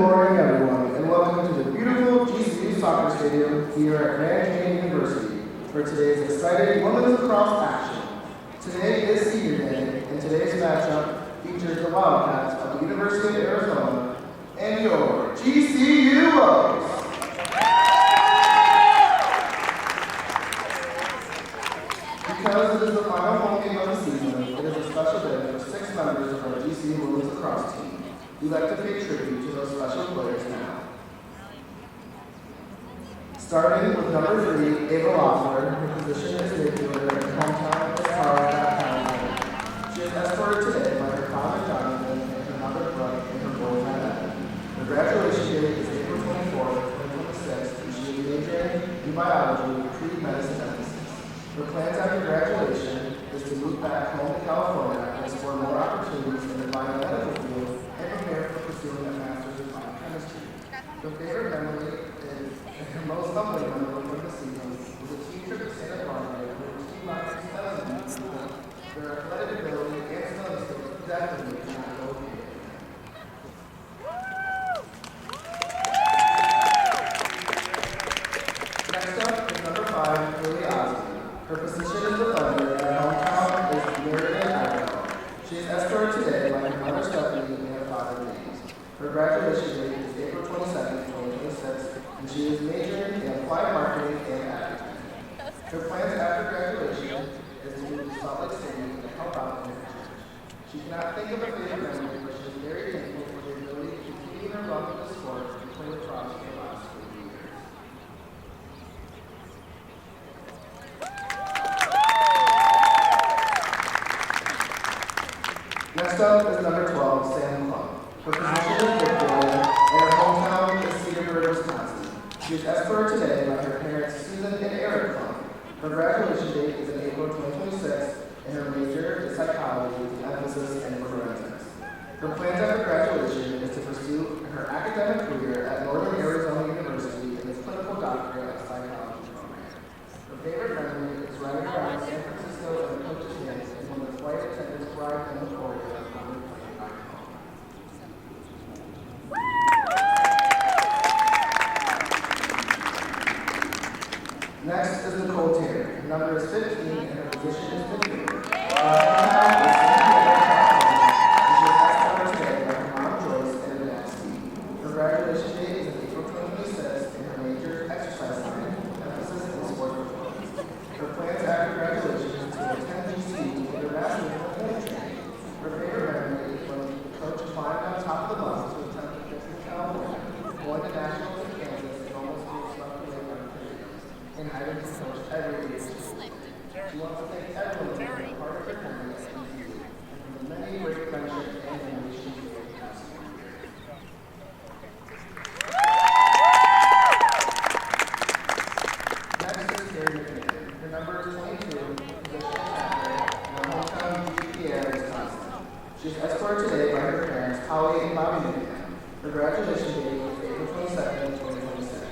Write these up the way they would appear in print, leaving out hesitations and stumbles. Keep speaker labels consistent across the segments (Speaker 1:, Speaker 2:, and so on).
Speaker 1: morning, everyone, and welcome to the beautiful GCU Soccer Stadium here at Grand Canyon University for today's exciting women's lacrosse action. Today is Senior Day, and today's matchup features the Wildcats of the University of Arizona and your GCU Lows. Because it is the final home game of the season, it is a special day for 6 members of our GCU women's lacrosse team. We'd like to pay tribute to those special players now. Starting with number 3, Ava Loeffler, her position is midfielder and hometown is Colorado. She is escorted today by her father Jonathan and her mother Brooke and her boyfriend Evan. Her graduation date is April 24th, 2026, and she is majoring in biology with pre-medicine emphasis. Her plans after graduation is to move back home to California and explore more opportunities in the biomedical field and prepare for pursuing a master's in biochemistry. Her favorite memory is, and her most humbling memory from the season was a team trip to Santa Barbara where her team members their athletic ability and study skills definitely cannot go here. Next up is number 5, Lily Osmond. Her position is defender and her hometown is Meriden, Idaho. She is escorted today by her mother Stephanie and her father James. Her graduation date is April 22nd, 2026, and she is majoring in applied marketing and advertising. Her plans after graduation is to move to Salt Lake City and help out in her church. She cannot think of a favorite memory, but she is very thankful for the ability to continue her love of the sport and play lacrosse for the last 3 years. Next up is number 12, Sam Clump. Her position is midfielder, and her hometown is Cedarburg, Wisconsin. She is escorted today by her parents Susan and Eric Clump. Her graduation date is in April 2026, and her major is psychology with an emphasis in forensics. Her plans after graduation is to pursue her academic career at Northern Arizona University in its clinical doctorate of psychology program. Her favorite memory is riding around San Francisco and the coach's hands and when the flight attendants arrived in the corridor on the plane back home. Next is Nicole Terry. Her number is 15 and her position is midfielder. She is escorted today by her mom Joyce and her dad Steve. Her graduation date is in April 2026 and her major exercise science, emphasis in sport performance. Her plans after graduation is to attend GC with her master's in clinical training. Her favorite memory is when the coach climbed on top of the bus to attempt to fix in California, going to nationals in Kansas and almost being swept away by her careers, and having to coach every day. She wants to thank everyone for being part of her career at GCU and for the many great friendships and memories she's made the past few years. Next is Carrie McKinnon. Her number is 22, position is captain, and her hometown GPA, Wisconsin. She is escorted today by her parents, Holly and Bobby McKinnon. Her graduation date is April 22nd, 2026.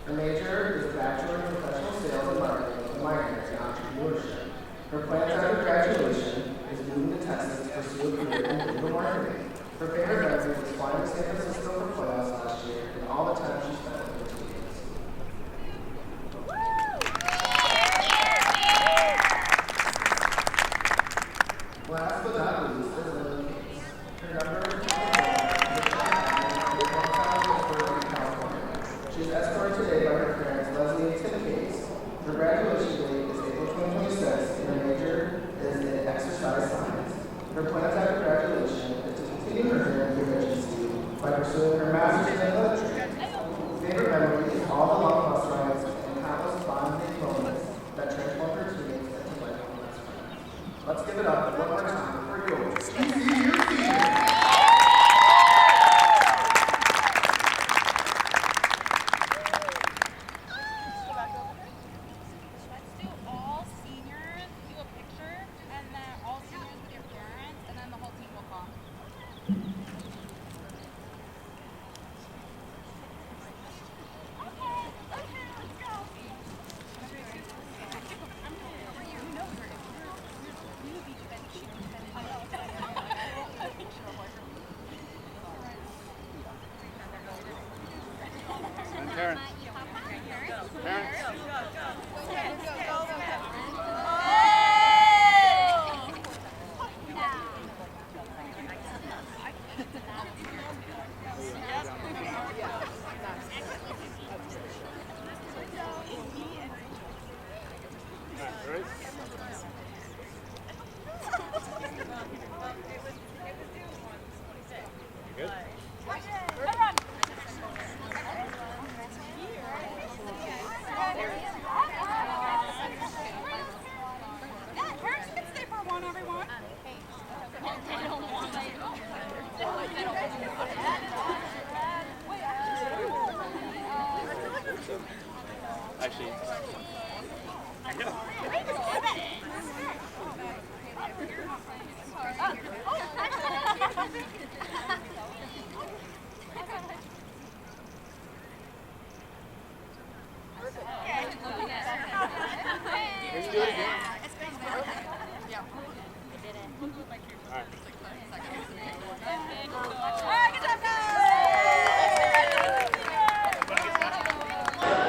Speaker 1: Her major is a Bachelor in Professional Sales and Marketing with a minor in entrepreneurship. Her plans after graduation is moving to Texas to pursue a career in digital marketing. Her favorite memory was flying to San Francisco for playoffs last year and all the time she spent with her teammates. Last but not least is Lily Cates. Her number is 21, and her hometown is Berkeley, California. She is escorted today by her parents, Leslie and Tim Cates. Her graduation date is April 2026, and her major is in exercise science. Her plans after graduation is to continue her career in agency by pursuing her master's in literature. Favorite memory is all the long bus rides and countless bonding moments that transform her teammates into lifelong best friends. Let's give it up one more time for your GCU team.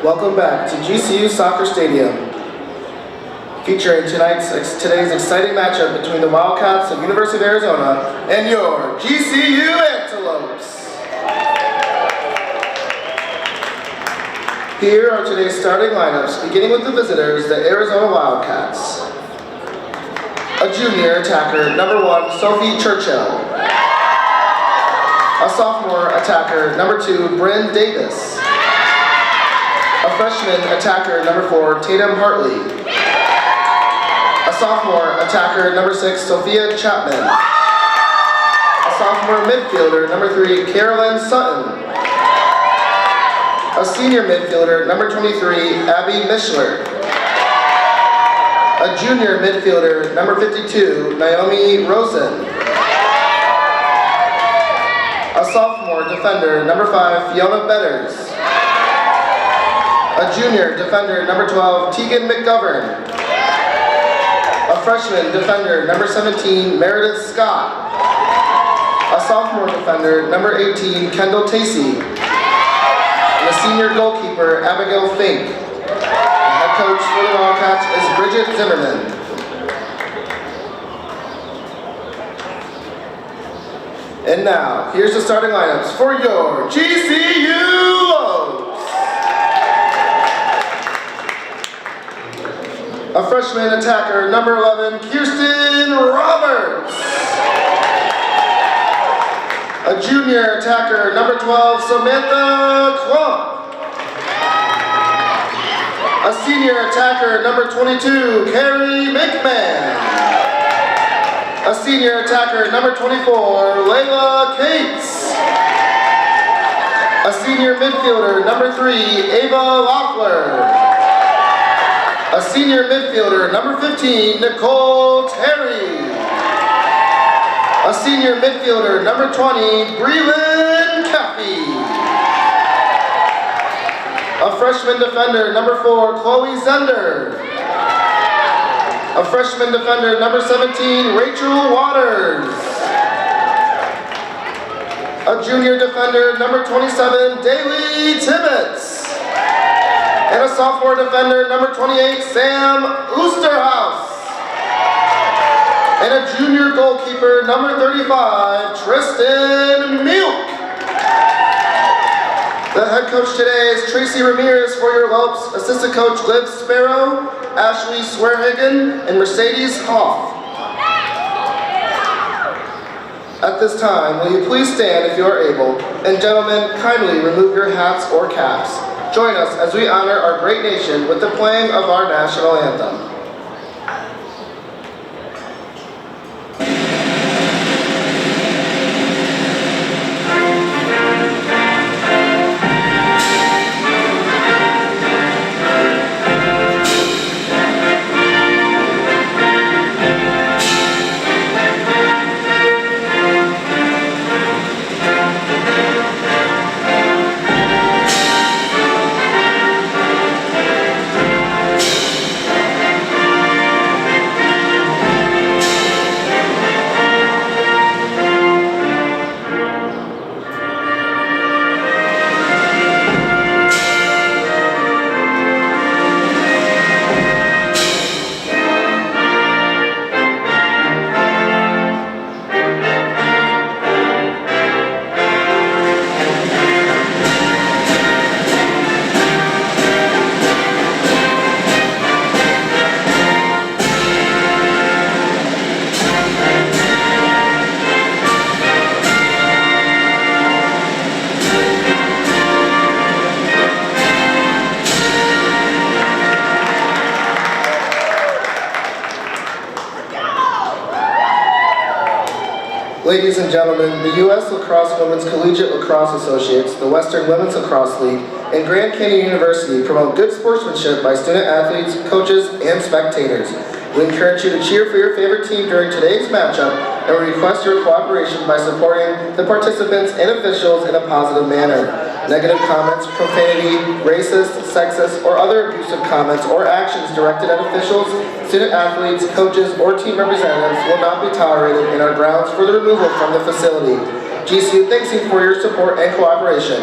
Speaker 1: Welcome back to GCU Soccer Stadium, featuring today's exciting matchup between the Wildcats of University of Arizona and your GCU Antelopes. Here are today's starting lineups, beginning with the visitors, the Arizona Wildcats. A junior attacker, number 1, Sophie Churchill. A sophomore attacker, number 2, Bryn Davis. A freshman attacker, number 4, Tatum Hartley. A sophomore attacker, number 6, Sophia Chapman. A sophomore midfielder, number 3, Carolyn Sutton. A senior midfielder, number 23, Abby Mishler. A junior midfielder, number 52, Naomi Rosen. A sophomore defender, number 5, Fiona Betters. A junior defender, number 12, Tegan McGovern. A freshman defender, number 17, Meredith Scott. A sophomore defender, number 18, Kendall Tacey. And a senior goalkeeper, Abigail Fink. The head coach for the Wildcats is Bridget Zimmerman. And now, here's the starting lineups for your GCU Lobes. A freshman attacker, number 11, Kirsten Roberts. A junior attacker, number 12, Samantha Klump. A senior attacker, number 22, Carrie McMahon. A senior attacker, number 24, Layla Cates. A senior midfielder, number 3, Ava Loeffler. A senior midfielder, number 15, Nicole Terry. A senior midfielder, number 20, Breland Caffey. A freshman defender, number 4, Chloe Zender. A freshman defender, number 17, Rachel Waters. A junior defender, number 27, Daly Tibbetts. And a sophomore defender, number 28, Sam Oosterhouse. And a junior goalkeeper, number 35, Tristan Milk. The head coach today is Tracy Ramirez for your Lopes, assistant coach Liv Sparrow, Ashley Swearhagen, and Mercedes Hoff. At this time, will you please stand if you are able, and gentlemen, kindly remove your hats or caps. Join us as we honor our great nation with the playing of our national anthem. Ladies and gentlemen, the U.S. Lacrosse Women's Collegiate Lacrosse Associates, the Western Women's Lacrosse League, and Grand Canyon University promote good sportsmanship by student athletes, coaches, and spectators. We encourage you to cheer for your favorite team during today's matchup, and we request your cooperation by supporting the participants and officials in a positive manner. Negative comments, profanity, racist, sexist, or other abusive comments or actions directed at officials, student athletes, coaches, or team representatives will not be tolerated and are grounds for the removal from the facility. GCU thanks you for your support and cooperation.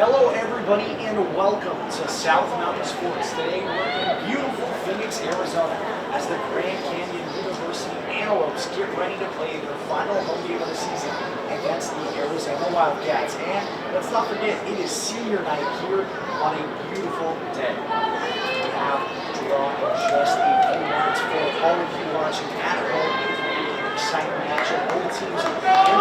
Speaker 2: Hello everybody and welcome to South Mountain Sports. Today we're in beautiful Phoenix, Arizona as the Grand Canyon University Antelopes get ready to play their final home game of the season against the Arizona Wildcats. And let's not forget, it is senior night here on a beautiful day. We have drawn just a few minutes for all of you watching at home. An exciting matchup. Both teams entertaining.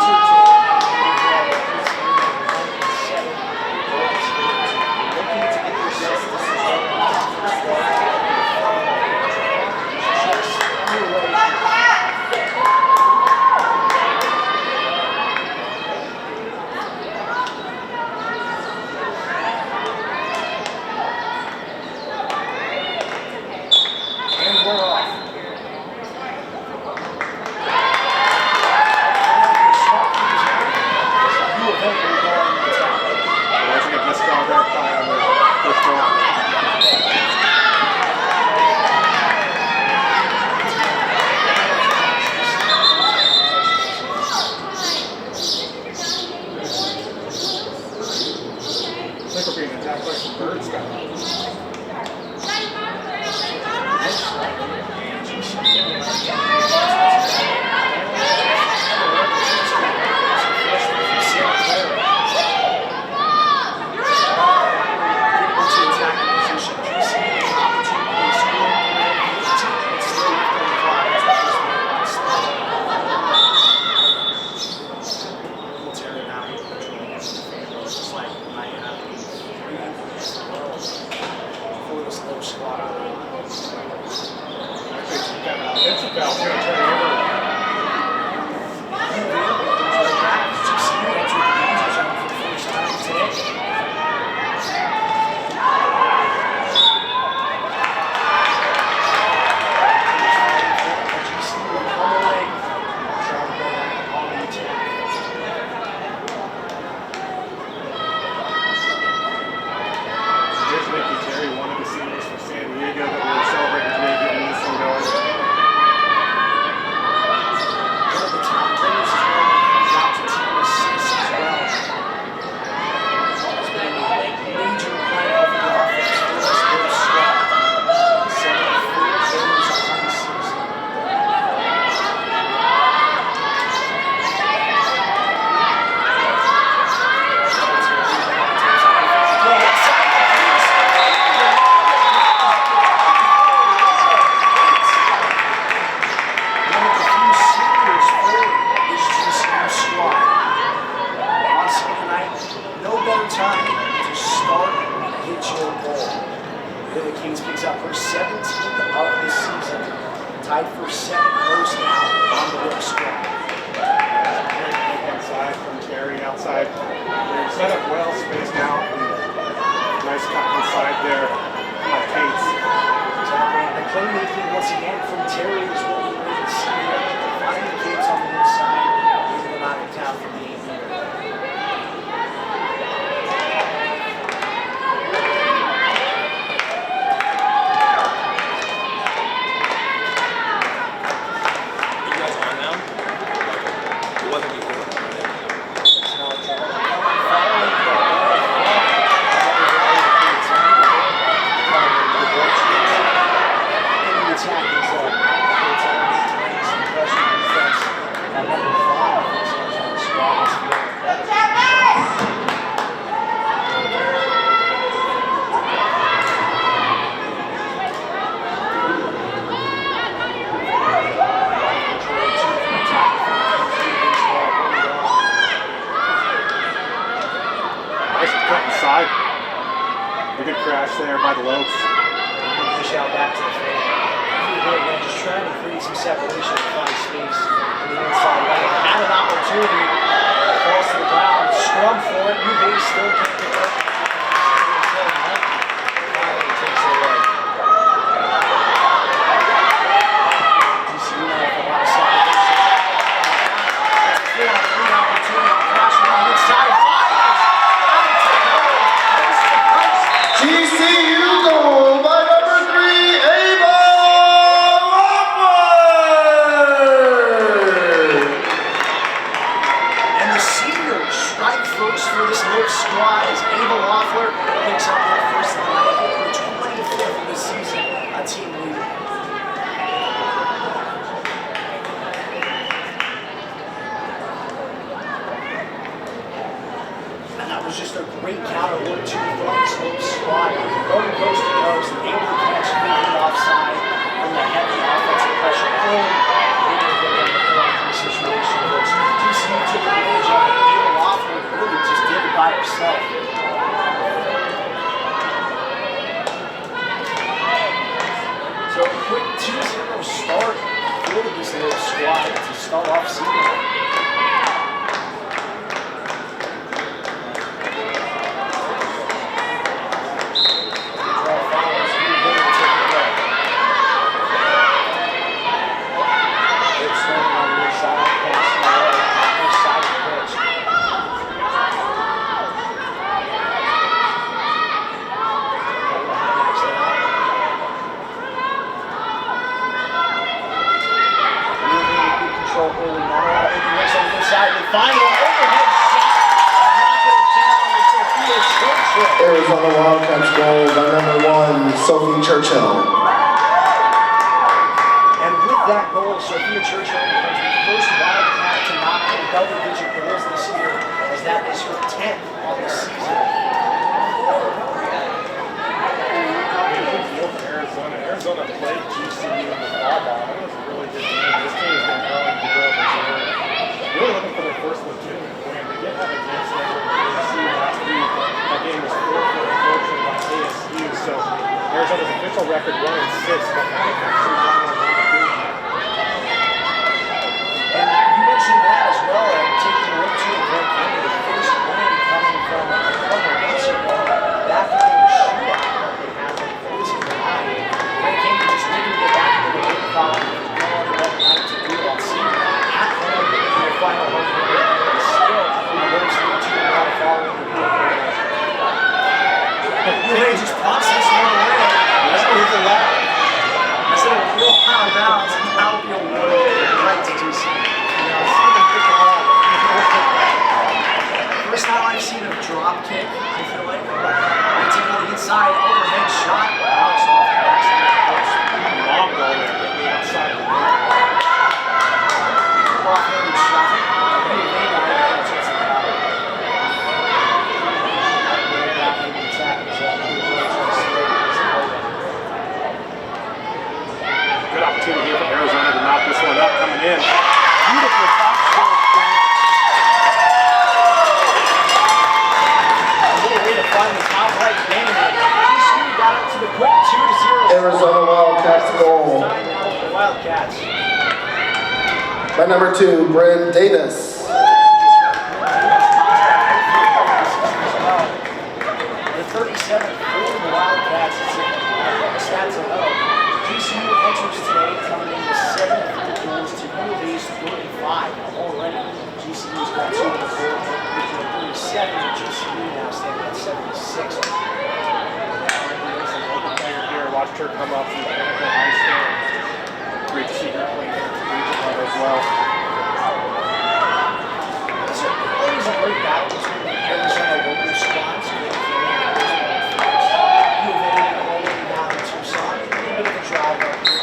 Speaker 2: Tied for second most now on the work squad.
Speaker 3: Inside from Terry, outside. They're set up well, spaced out. Nice cut inside there. My Tates.
Speaker 2: Exactly. And the playmaking once again from Terry is what we really see. Finding kids on the inside, able to knock it down from the 8 meter.
Speaker 3: A good crash there by the Lopes.
Speaker 2: shout back to the fan. Again, just trying to create some separation and find space on the inside lane. Had an opportunity, falls to the ground, scrum for it. UV still can't get up. Finally takes it away. DCU now with a lot of separation. That's a 4-on-3 opportunity. Crashing on the inside.
Speaker 1: GCU goal by number 3, Ava Lockwood!
Speaker 2: And the seniors strike first for this Lopes squad as Ava Loeffler picks up her first of the night, her 25th of the season, a team leader. And that was just a great counter 1-2 from this Lopes squad, going coast to coast, able to catch the offside from the heavy offensive pressure early. Able to get in the 4-on-3 situation, which DCU took advantage of, and Ava Loeffler really just did it by herself. So a quick 2-0 start for this Lopes squad to start off season.
Speaker 1: Arizona Wildcats goal by number 1, Sophie Churchill.
Speaker 2: And with that goal, Sophia Churchill becomes the first Wildcat to knock in double-digit goals this year, as that is her 10th on the season.
Speaker 3: Arizona played GCU in the fall ball. That was a really good game. This team has been growing to grow this year. Really looking for their first legitimate win. They did have a game set for ASU last week. That game was 4-4 unfortunately by ASU. So Arizona's official record 1-6, but now they have 2-1.
Speaker 2: And you mentioned that as well, and taking a look to the Grand Canyon, the first win coming from a couple months ago. That became a shootout that they had like 14-9. Grand Canyon just needing to get back into the win column. No other better night to do that. Seeing that at home in the final home game, and still the Lopes lead 2-1 following the beautiful match. They just punch this one away. That's what it's allowed. I said it was real out of bounds, and that would be a right to do so. First time I've seen a drop kick, I feel like. It's on the inside, overhead shot. Wow, it's off the backside.
Speaker 3: Long goal there, hit the outside of the net.
Speaker 2: Off-handed shot. Maybe they got it, but it's just a foul. Back in the attack is
Speaker 3: Good opportunity here for Arizona to knock this one up coming in. Beautiful top score.
Speaker 2: A little way to find the top right game. DCU got up to the quick 2-0.
Speaker 1: Arizona Wildcats goal
Speaker 2: Time now with the Wildcats.
Speaker 1: by number 2, Bryn Davis.
Speaker 2: The 37th for the Wildcats. It's stats of GCU enters today coming in the 7th goals to U of A's 35. Already, GCU's got 2 and 4, making it 37, and GCU now standing at 76.
Speaker 3: Here, watched her come up from the Pinnacle High School. Great to see her play there at the region level as well.
Speaker 2: It's always a great battle between the Arizona local squads. U of A already down in Tucson. A little bit of a drive up here.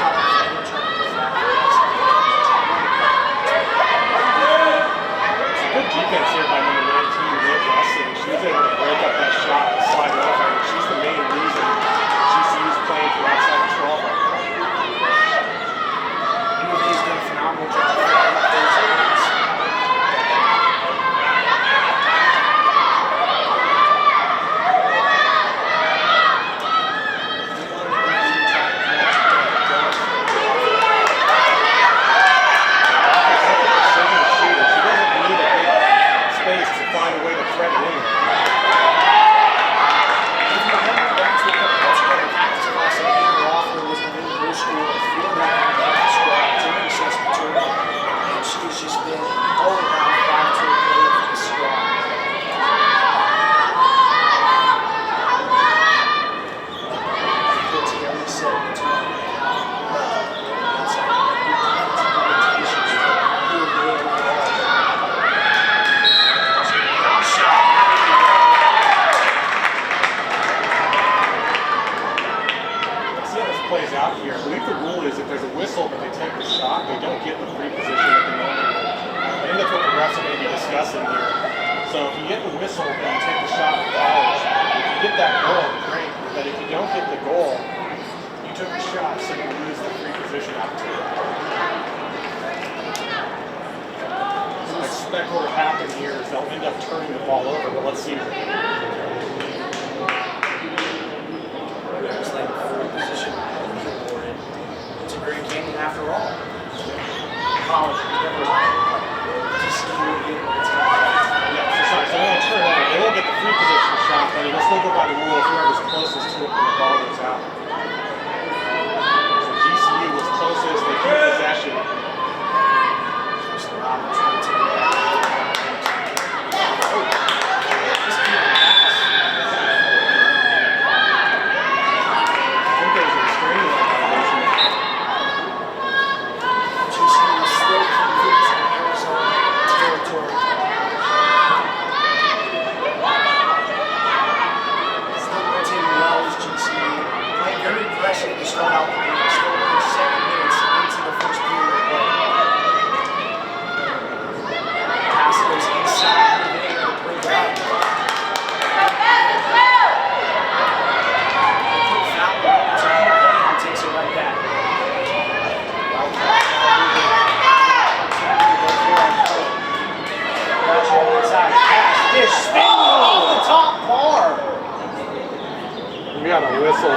Speaker 2: Top
Speaker 3: So if you get the whistle, then you take the shot with college. If you get that goal, great. But if you don't get the goal, you took the shot, so you lose the free position opportunity. So I expect what will happen here is they'll end up turning the ball over, but let's see.
Speaker 2: It's like free position. It's a Grand Canyon after all. College is never just
Speaker 3: So they won't turn over. They won't get the free position shot, but it'll still go by the rule of whoever's closest to it when the ball goes out. So GCU was closest, they keep possession. I think there was a restraining violation.
Speaker 2: GCU is still competing in Arizona territory. Very aggressive to start out the game. Still only 7 minutes into the first period of play. Pass goes inside, moving in to bring it up. They put foul on it, so he takes it right back. Wildcats now moving inside. Pass, dish, spin off the top bar.
Speaker 3: We got a whistle.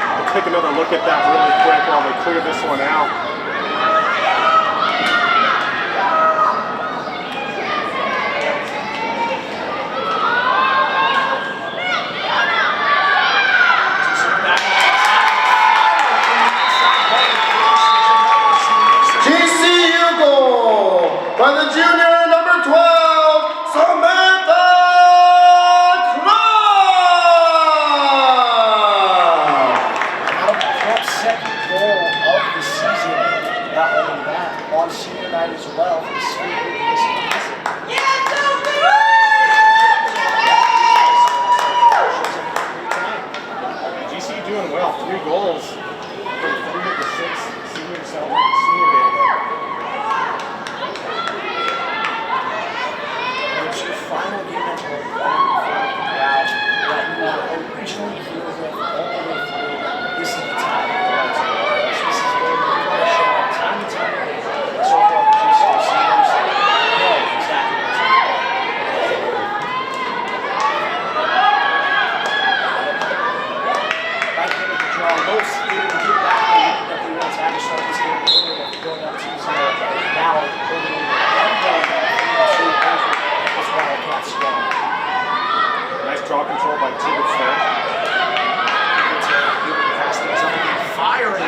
Speaker 3: I'll take another look at that really quick while they clear this one out.
Speaker 1: GCU goal by the junior number 12, Samantha.
Speaker 2: Second goal of the season. Not only that, on senior night as well for the sweet this season.
Speaker 3: GCU doing well. 3 goals from 3 of the 6 senior day.
Speaker 2: And it's your final game at home playing in front of the crowd that you were originally here with all the way through. This is the time. This is where you want to show up time and time again. So far, the GCU seniors know exactly what's going on. Right here with the draw, Los able to get back the lead that they once had to start this game early after going up 2-0. Now, holding one goal to this Wildcats squad.
Speaker 3: Nice draw control by Tibbetts there.
Speaker 2: Firing.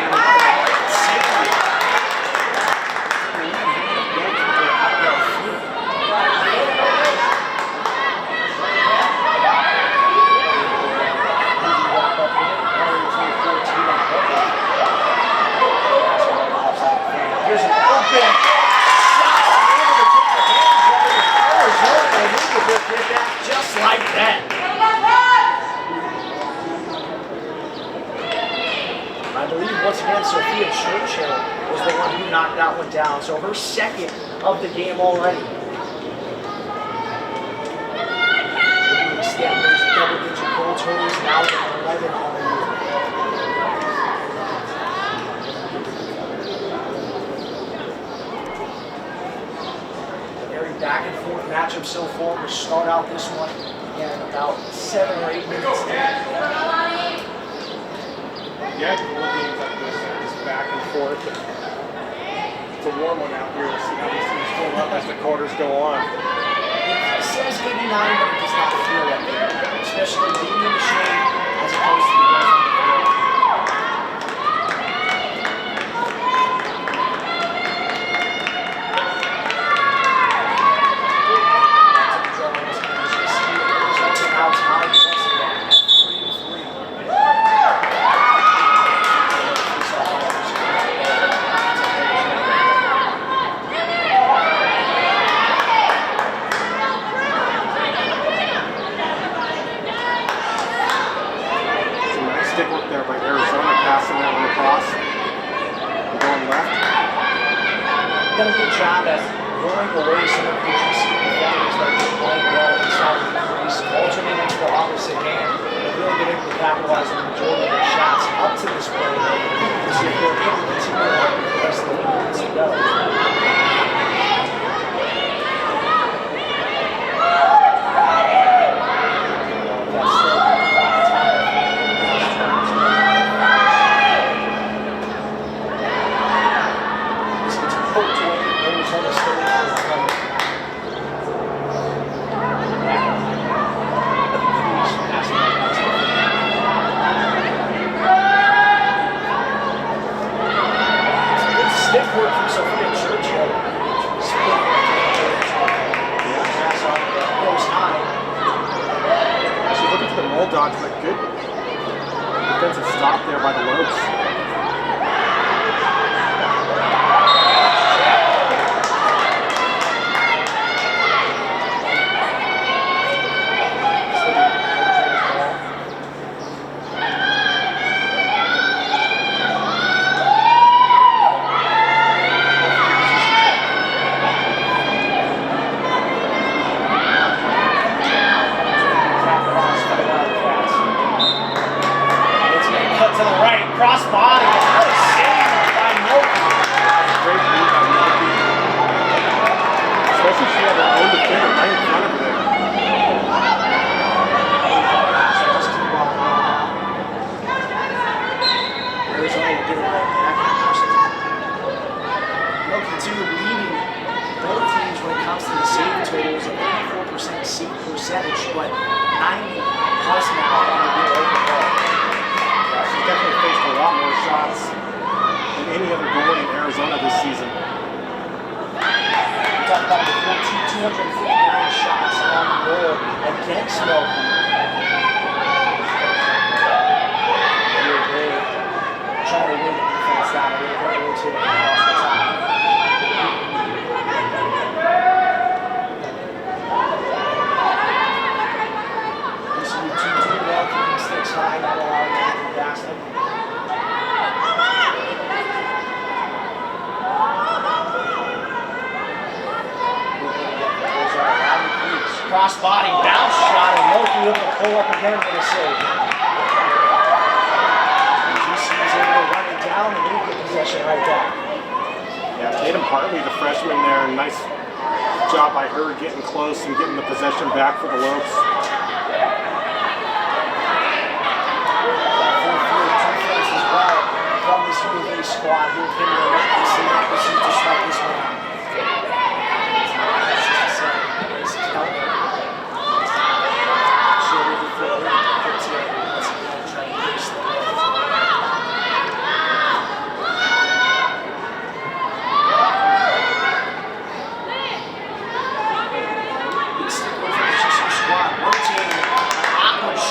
Speaker 2: Here's an open shot. Just like that. I believe once again Sophia Churchill was the one who knocked that one down. So her second of the game already. The Stanley's double-digit goal totals now with 11 on the year. A very back and forth matchup so far. We'll start out this one in about 7 or 8 minutes.
Speaker 3: Yeah, cool games like this are just back and forth. It's a warm one out here. We'll see how these things fill up as the quarters go on.
Speaker 2: It says 89, but it does not feel like 89, especially being in the shade as opposed to the guys on the field. Out tied once again at 3-3.
Speaker 3: Stick work there by Arizona, passing that one across. We're going left.
Speaker 2: Done a good job at luring away some of the GCU defenders that are playing well inside of the crease, alternating to the opposite hand, and really been able to capitalize on the majority of their shots up to this point. To see if they're able to continue on with the rest of the minutes to go.
Speaker 3: Dodge, but good defensive stop there by the Lopes.
Speaker 2: Crossbody, what a save by Milky.
Speaker 3: Great move by Milky. Especially she had her own defender right in front of her there.
Speaker 2: Just keep on Arizona will get it right back. Milky too leading both teams when it comes to the save totals, a 34% save percentage, but 90 plus now on the real open ball.
Speaker 3: She's definitely faced a lot more shots than any other goalie in Arizona this season.
Speaker 2: We talked about the 259 shots on goal against Milky. They're trying to win the defense down a little bit, rotating across the top. This is your 2-2 well, keeping sticks high, not allowing anything past them. Crossbody, bounce shot, and Milky able to pull up again for the save. GC is able to run it down and leave the possession right back.
Speaker 3: Yeah, Tatum Hartley, the freshman there, nice job by her getting close and getting the possession back for the Lopes.
Speaker 2: Full field defense as well from this U of A squad here. Finley proceeds to start this one. 67, count.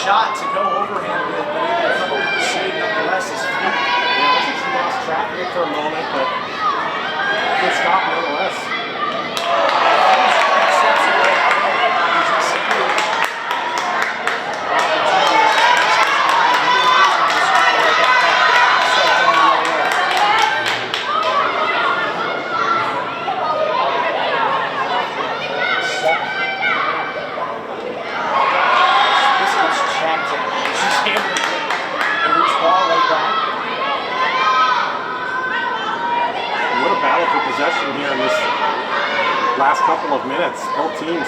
Speaker 2: Shot to go overhand with, but able to come up with the save nonetheless. His feet.
Speaker 3: Yeah, looks like she lost track of it for a moment, but good stop nonetheless. Possession here in this last couple of minutes. Both teams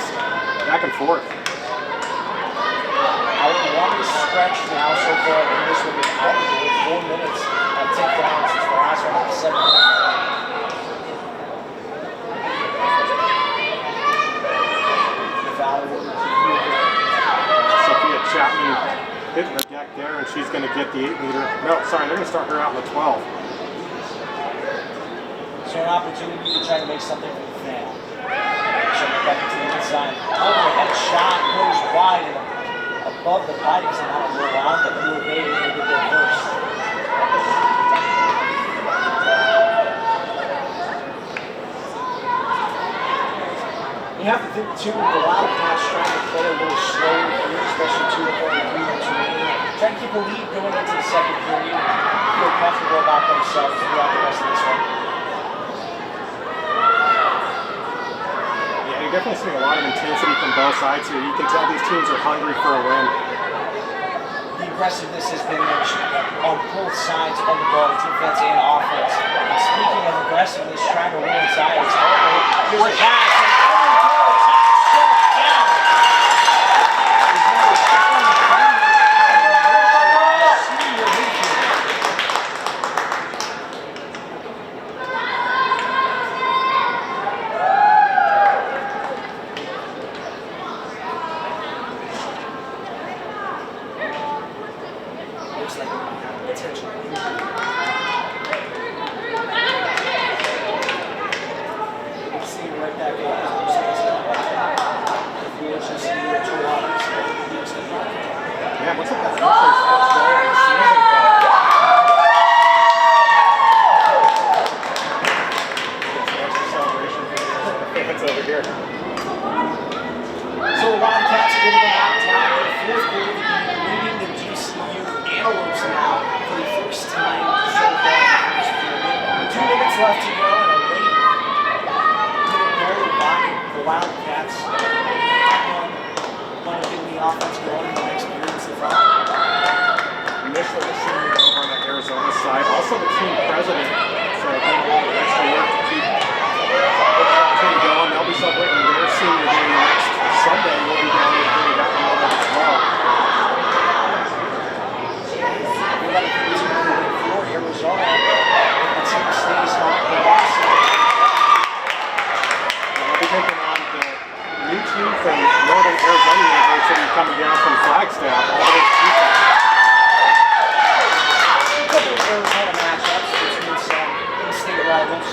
Speaker 3: back and forth.
Speaker 2: Out of the longest stretch now so far in this one without a goal, 4 minutes of tick down since the last one at 7 minutes.
Speaker 3: Sophia Chapman hitting the deck there, and she's going to get the 8-meter. No, sorry, they're going to start her out in the 12.
Speaker 2: So an opportunity to try to make something from the fan. So back to the inside. Overhead shot goes wide and above the Vikings and not a roll out, but U of A able to get there first. You have to think too, the Wildcats trying to play a little slower here, especially too with only 3 minutes remaining. Trying to keep a lead going into the second period. Feel comfortable about themselves throughout the rest of this one.
Speaker 3: definitely seeing a lot of intensity from both sides here. You can tell these teams are hungry for a win.
Speaker 2: The aggressiveness has been there on both sides of the ball, defense and offense. And speaking of aggressiveness, trying to win inside, it's hard. Here's a pass, and over the top shelf down. Is number 23, senior midfielder. Looks like we might have potential. We'll see you right back up. If you just see the 2 hours,
Speaker 3: Yeah, what's up that first goal of the season? Extra celebration for the fans over here.
Speaker 2: so the Wildcats are giving them out time for the 4th quarter of the game, leading the GCU Antelopes now for the first time so far in the first period. 2 minutes left to go and a late goal by the Wildcats. Want to get the offense going in the next period so far.
Speaker 3: Initially, the senior over on the Arizona side. Also, the team president said they want a little extra work to keep the team going. They'll be celebrating their senior day next Sunday. We'll be down there doing that one as well.
Speaker 2: We got a pretty good for Arizona. The team stays on the box.
Speaker 3: They'll be taking on the new team from Northern Arizona University coming down from Flagstaff. All those people.
Speaker 2: A couple of Arizona matchups between some in-state rivals.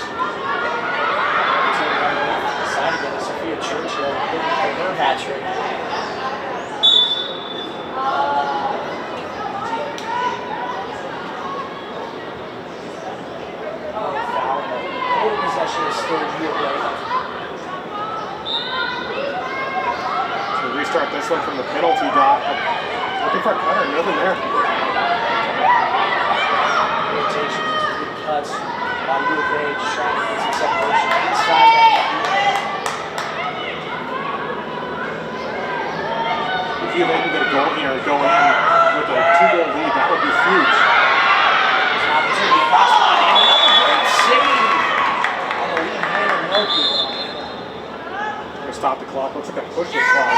Speaker 2: Decided that Sophia Churchill looking for her hat trick. Foul. Total possession is still real right.
Speaker 3: So restart this one from the penalty dot. Looking for a cutter, nothing there.
Speaker 2: Rotation, good cuts. By U of A, just trying to get some separation inside that.
Speaker 3: If you can get a goal here and go in with a 2-goal lead, that would be huge.
Speaker 2: There's an opportunity to cross line and another great save on the lead hand of Milky.
Speaker 3: We're going to stop the clock. Looks like a push the clock.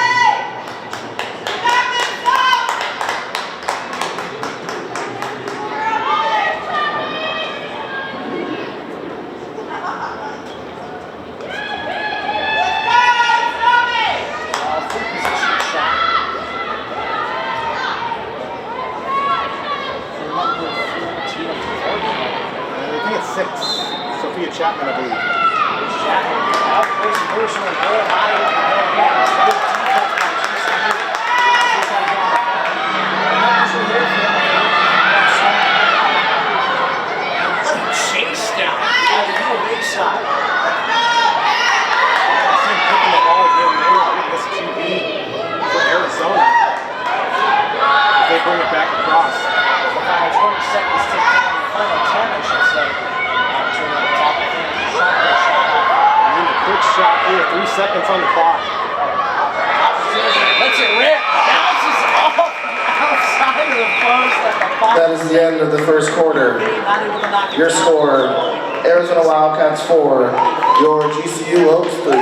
Speaker 2: Full position shot. For number 14 of the
Speaker 3: I think it's 6. Sophia Chapman, I believe.
Speaker 2: Chapman, up close and personal, goal high over the goal again. It's a good defense by GCU. This one going. Actually there for them. Chase down on the U of A side.
Speaker 3: Team picking the ball again there. Getting this QB for Arizona. If they bring it back across.
Speaker 2: The final 20 seconds tick down. The final 10, I should say. Turn on the top of the thing.
Speaker 3: I need a quick shot here. 3 seconds on the clock.
Speaker 2: Lets it rip. Bounces off outside of the post at the final.
Speaker 1: That is the end of the first quarter.
Speaker 2: Not able to knock it
Speaker 1: Your
Speaker 2: down.
Speaker 1: score, Arizona Wildcats 4, your GCU Lopes 3.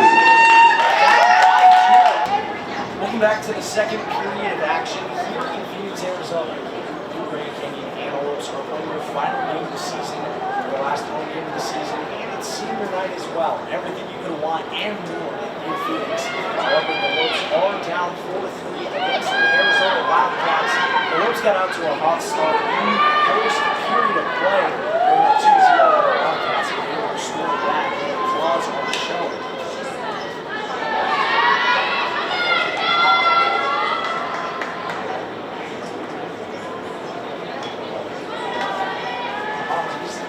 Speaker 2: Welcome back to the second period of action here in Phoenix, Arizona. The Grand Canyon Antelopes are playing their final game of the season, their last home game of the season, and it's senior night as well. Everything you could want and more in Phoenix. However, the Lopes are down 4-3 against the Arizona Wildcats. The Lopes got out to a hot start in the first period of play. They were 2-0 the Wildcats and they were restored back. The flaws are showing.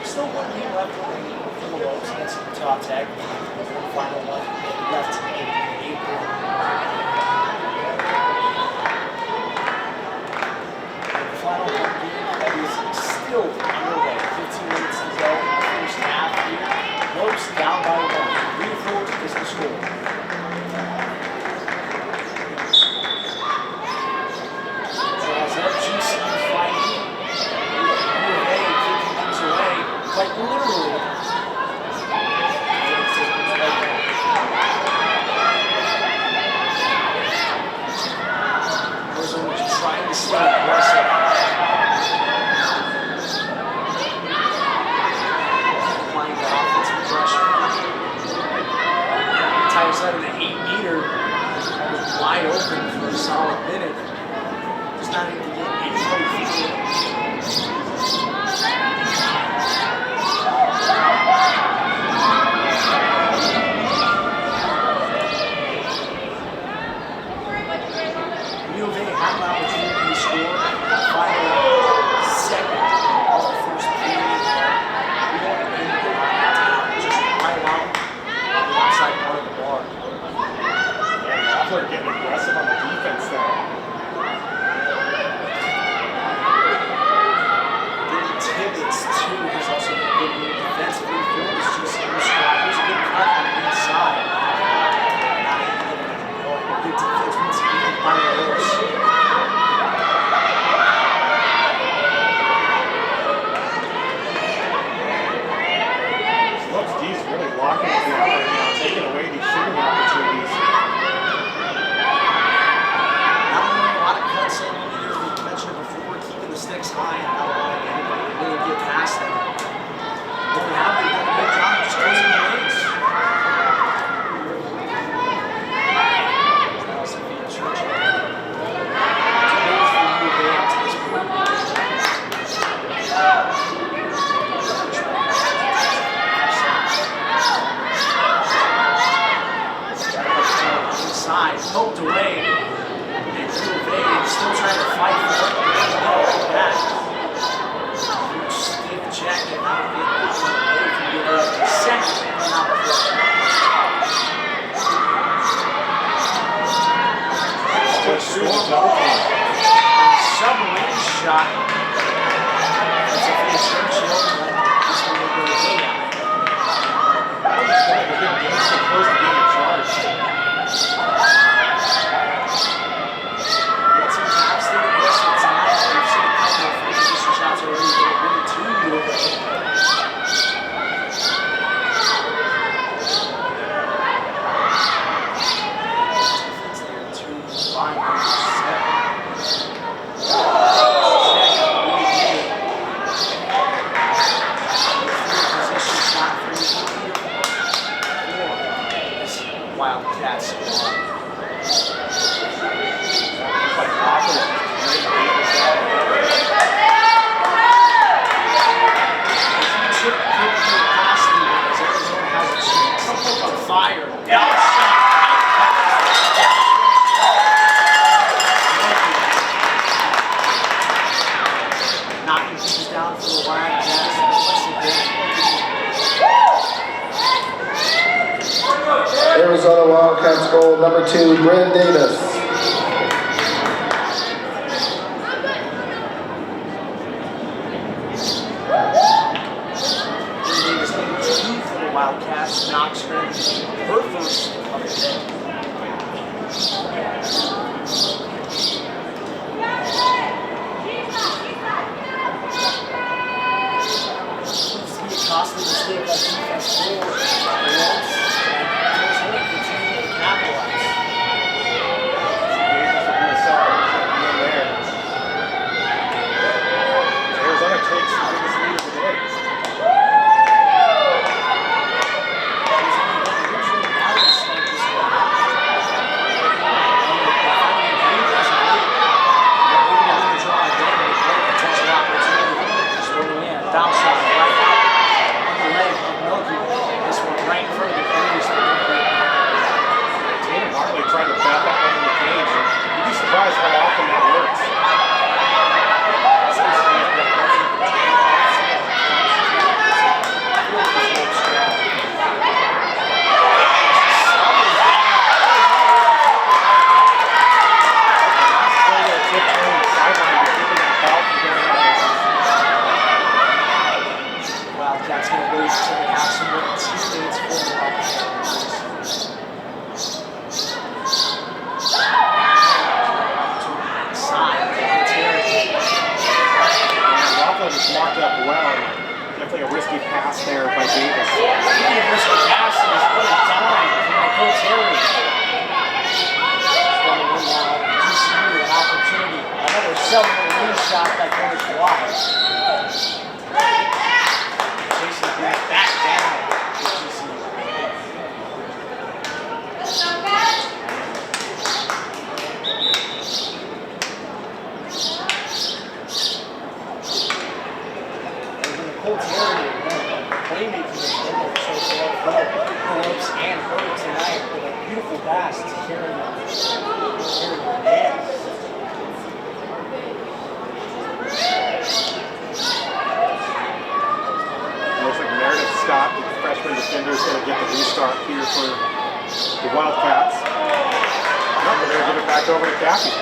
Speaker 2: Still one game left for the Lopes against the top tag. One final one left in April. The final one game that is still underway. 15 minutes to go in the first half here. Lopes down by 1. 3-4 is the score. Wildcats squad. Fire. Knocking things down for the Wildcats.
Speaker 1: Arizona Wildcats goal number 2, Bryn Davis.
Speaker 2: Wildcats knocks her first of the day. It's a costly mistake on defense goal. Continue to capitalize.
Speaker 3: Arizona takes the biggest lead of the day. Trying to bat that one in the cage. You'd be surprised how often that works.
Speaker 2: Wildcats going to wait until they have some more teammates for the Wildcats.
Speaker 3: Was marked up well. Definitely a risky pass there by Davis.
Speaker 2: Speaking of risky passes, what a dime from Nicole Terry. TCU an opportunity. Another self-release shot that goes wide. Jason Green back down for TCU. Playmaking is in there so far. Antelopes and her tonight with a beautiful pass to carry the man.
Speaker 3: Looks like Meredith Scott, the freshman defender, is going to get the restart here for the Wildcats. No, they're going to give it back over to Kathy.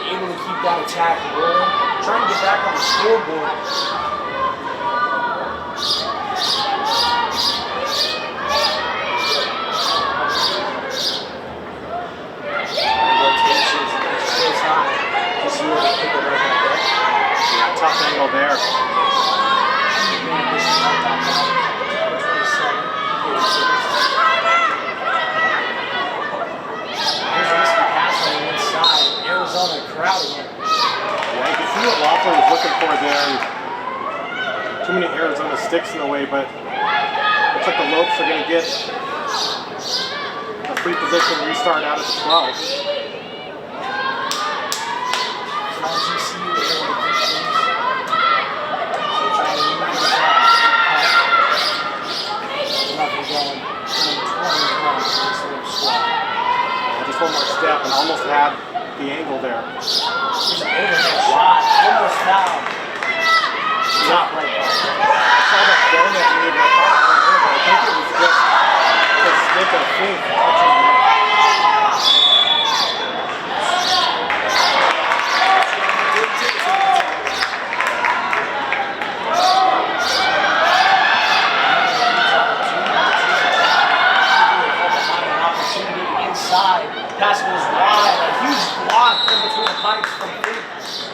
Speaker 2: Able to keep that attack rolling, trying to get back on the scoreboard. Rotations, stays high. Just see where they pick it right back there.
Speaker 3: Yeah, tough angle there.
Speaker 2: Man, this is not that bad. 27, 47. Here's a risky pass on the inside. Arizona crowding it.
Speaker 3: Yeah, you can see what Loeffler was looking for there. Too many Arizona sticks in the way, but looks like the Lopes are going to get a free position restart out at the 12. Just one more step and almost had the angle there.
Speaker 2: Almost fouled. Not right.
Speaker 3: I saw that donut move. I think it was just a stick of feet touching it.
Speaker 2: Pass goes wide, a huge block in between the pipes from Phoenix.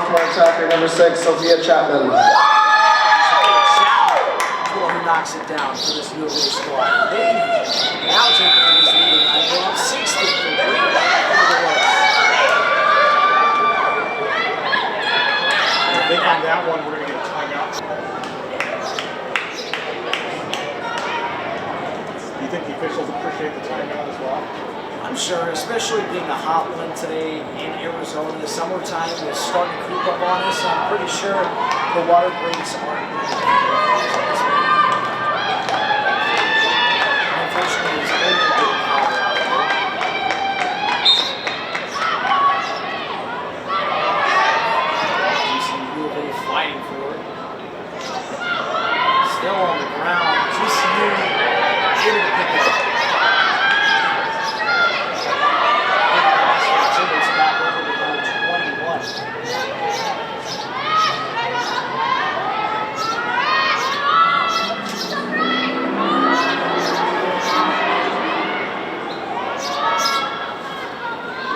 Speaker 1: sophomore attacker, number 6, Sophia Chapman.
Speaker 2: Who knocks it down for this U of A squad. They now take the biggest lead in the night, 6-3 for the West.
Speaker 3: I think on that one, we're going to get a timeout. Do you think the officials appreciate the timeout as well?
Speaker 2: I'm sure, especially being a hot one today in Arizona. The summertime is starting to creep up on us. I'm pretty sure the water breaks aren't going to be. Unfortunately, it's only getting hotter out there. You see U of A fighting for it. Still on the ground. GCU able to pick it up. It's back over to number 21.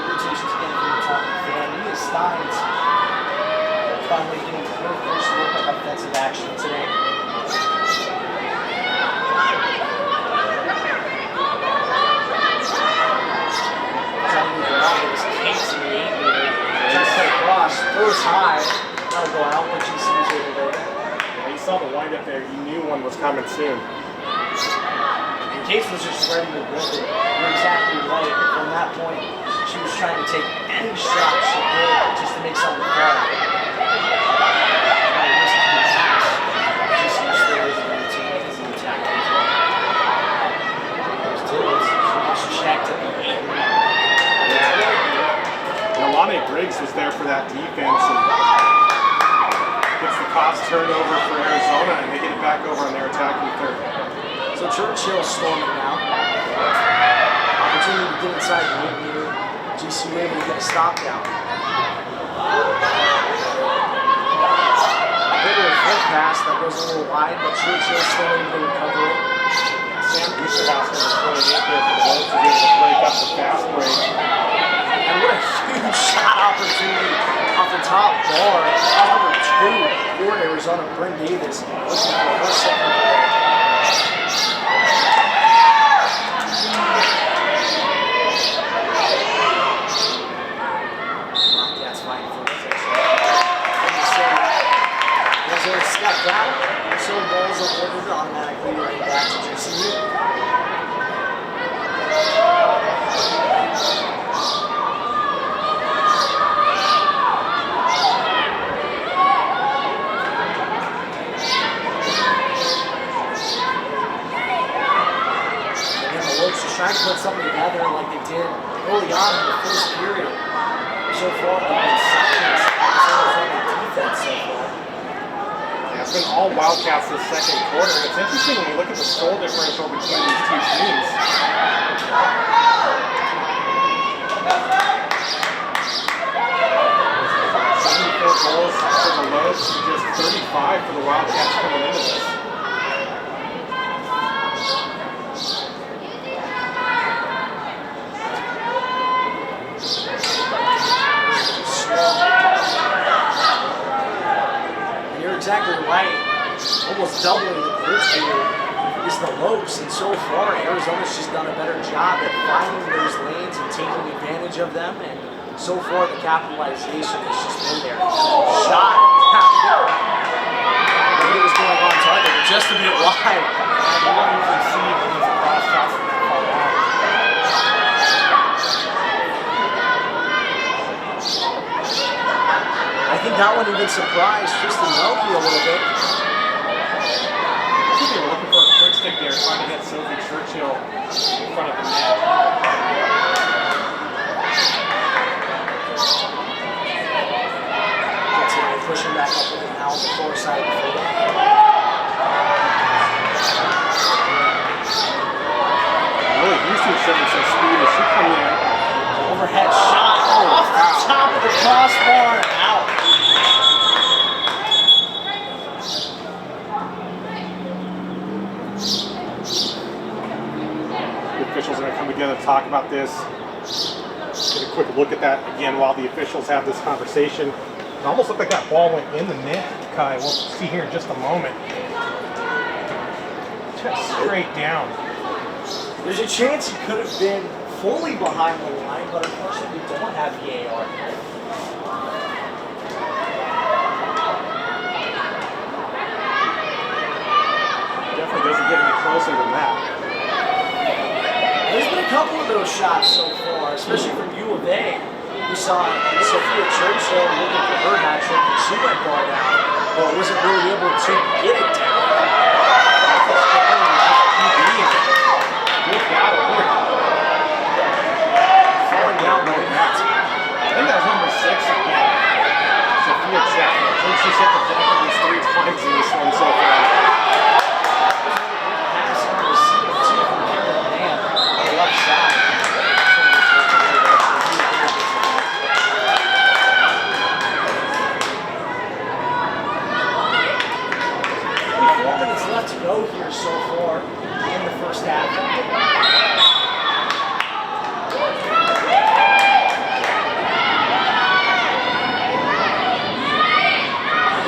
Speaker 2: Rotations again from the top of the fan. Mia Steins finally getting her first look at offensive action today. Throws high, that'll go out when GCU's over there.
Speaker 3: Yeah, you saw the windup there. You knew one was coming soon.
Speaker 2: And Case was just ready to rip it. You're exactly right. From that point, she was trying to take any shot she could just to make something fall. GCU still is in the team as an attacker as well. There's Tibbetts. She gets checked at the 8.
Speaker 3: Alane Briggs was there for that defense and gets the cost turnover for Arizona, and they get it back over on their attacking third.
Speaker 2: So Churchill storming now. Opportunity to get inside the 8-meter. GCU able to get a stop down. A bit of a foot pass that goes a little wide, but Churchill still able to recover it.
Speaker 3: Sam Busterhouse was 28 there for the Wolves to be able to break up the fast break.
Speaker 2: And what a huge shot opportunity off the top bar. Number 2 for Arizona, Bryn Davis, looking for her second goal. Wildcats fighting for possession. Like you said, as they step out, so balls are ordered automatically right back to GCU. Trying to put something together like they did early on in the first period. So far, they've been silent on the defense so far.
Speaker 3: Yeah, it's been all Wildcats this second quarter. It's interesting when you look at the goal differential between these two teams. 74 goals for the Lobes, just 35 for the Wildcats coming into this.
Speaker 2: Exactly right. Almost doubling the goals here is the Lopes, and so far Arizona's just done a better job at finding those lanes and taking advantage of them, and so far the capitalization has just been there. Shot. I think it was going on target, but just a bit wide.
Speaker 3: You don't usually see these cross shots from that far out.
Speaker 2: I think that one even surprised Tristan Melky a little bit.
Speaker 3: I think they were looking for a quick stick there, trying to get Sophie Churchill in front of the net.
Speaker 2: Pushing back up with him now on the far side of the field.
Speaker 3: Really, Houston showing some speed as she comes in.
Speaker 2: Overhead shot off the top of the crossbar and out.
Speaker 3: The officials are going to come together to talk about this. Get a quick look at that again while the officials have this conversation. It almost looked like that ball went in the net, Kai. We'll see here in just a moment. Just straight down.
Speaker 2: There's a chance he could have been fully behind the line, but unfortunately we don't have VAR here.
Speaker 3: Definitely doesn't get any closer than that.
Speaker 2: There's been a couple of those shots so far, especially from U of A. We saw Sophia Churchill looking for her hat trick, and she went bar down, but wasn't really able to get it down.
Speaker 3: Good battle here.
Speaker 2: Falling down by that.
Speaker 3: I think that was number 6 again. Sophia Chapman. I think she's hit the deck at least 3 times in this one so far.
Speaker 2: Pass on the receiver too from Karen Mann on the left side. Left to go here so far in the first half.
Speaker 3: It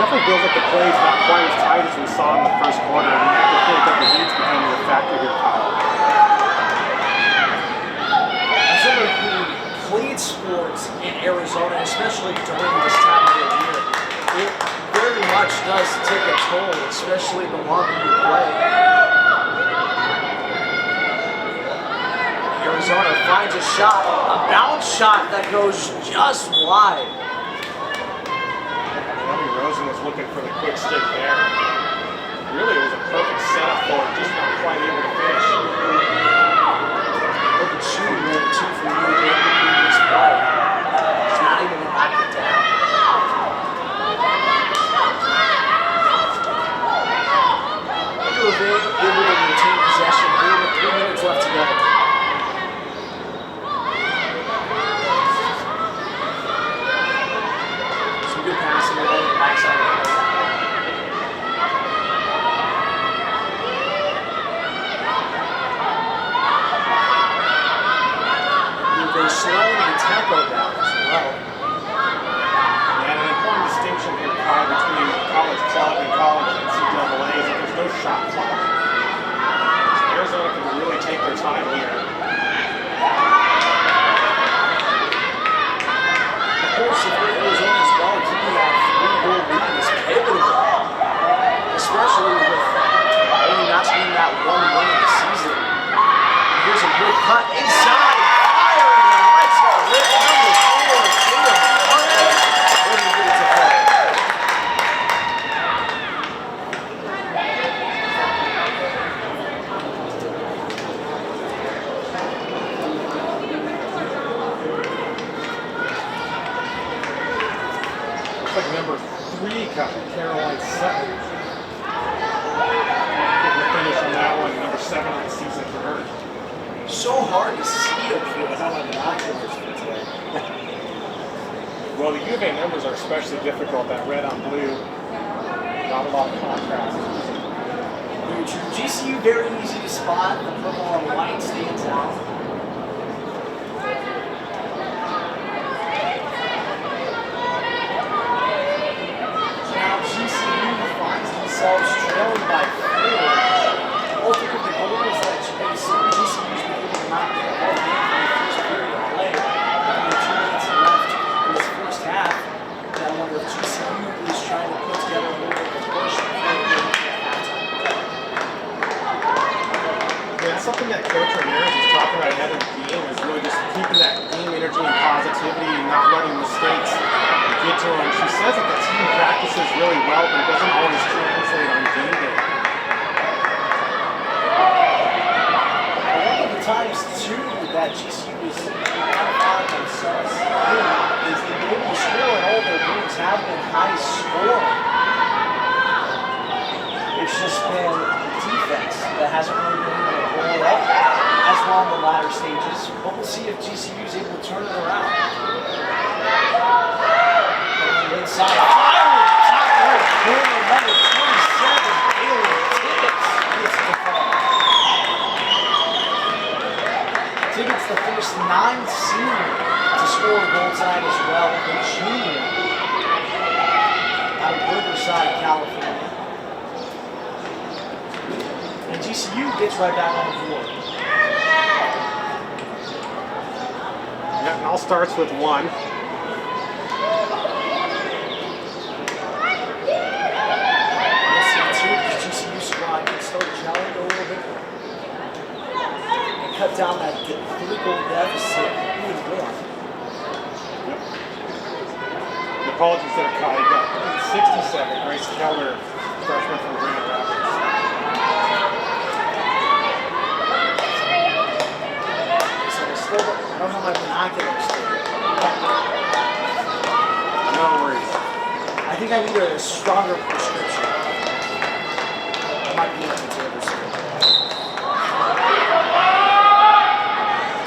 Speaker 3: definitely feels like the play is not quite as tight as we saw in the first quarter, and you have to think that the heat's becoming a factor here, Kyle.
Speaker 2: As someone who played sports in Arizona, especially during this time of the year, it very much does take a toll, especially the longer you play. Arizona finds a shot, a bounce shot that goes just wide.
Speaker 3: Rosen was looking for the quick stick there. Really, it was a perfect setup for it, just not quite able to finish.
Speaker 2: Look at shooting there, too, from U of A in the previous play. It's not even going to knock it down. U of A able to maintain possession here with 3 minutes left to go. Some good passing along the backside of the play. They're slowing the tempo down as well.
Speaker 3: And an important distinction here, Kyle, between college club and college NCAA is that there's no shot clock. So Arizona can really take their time here.
Speaker 2: Of course, if Arizona's ball keeping that 3-goal lead is pivotal, especially with only not being that 1 win of the season. Here's a good cut inside.
Speaker 3: Looks like number 3 cut Caroline Sutton. Getting the finish on that one, number 7 on the season for her.
Speaker 2: So hard to see up here without having binoculars for today.
Speaker 3: Well, the U of A numbers are especially difficult, that red on blue. Not a lot of contrast.
Speaker 2: Very true. GCU very easy to spot. The purple on white stands out. So now GCU finds themselves trailing by 4. All 3 of the goals that GCU's been able to knock the ball in for the first period of play. With 2 minutes left in this first half. And I wonder if GCU is trying to put together a little bit of a push before they get into halftime.
Speaker 3: Yeah, that's something that Coach Ramirez is talking about ahead of the game, is really just keeping that game energy and positivity and not letting mistakes get to them. She says that the team practices really well, but it doesn't always translate on game day.
Speaker 2: One of the times, too, that GCU is kind of found themselves in is they've been able to score, and all their games have been high scoring. It's just been defense that hasn't really been able to roll it up as well in the latter stages. But we'll see if GCU is able to turn it around. Inside, firing, top right corner, number 27, Bailey Tibbetts gets the ball. Tibbetts, the first non-senior to score a goal tonight as well, a junior. California. And GCU gets right back on the board.
Speaker 3: Yeah, it all starts with one.
Speaker 2: GCU squad can start gelling a little bit and cut down that 3-goal deficit even more.
Speaker 3: Apologies there, Kai. You got 67. Grace Keller, freshman from Grand Rapids.
Speaker 2: So I don't have my binoculars still.
Speaker 3: No worries.
Speaker 2: I think I need a stronger prescription. I might be on the table soon.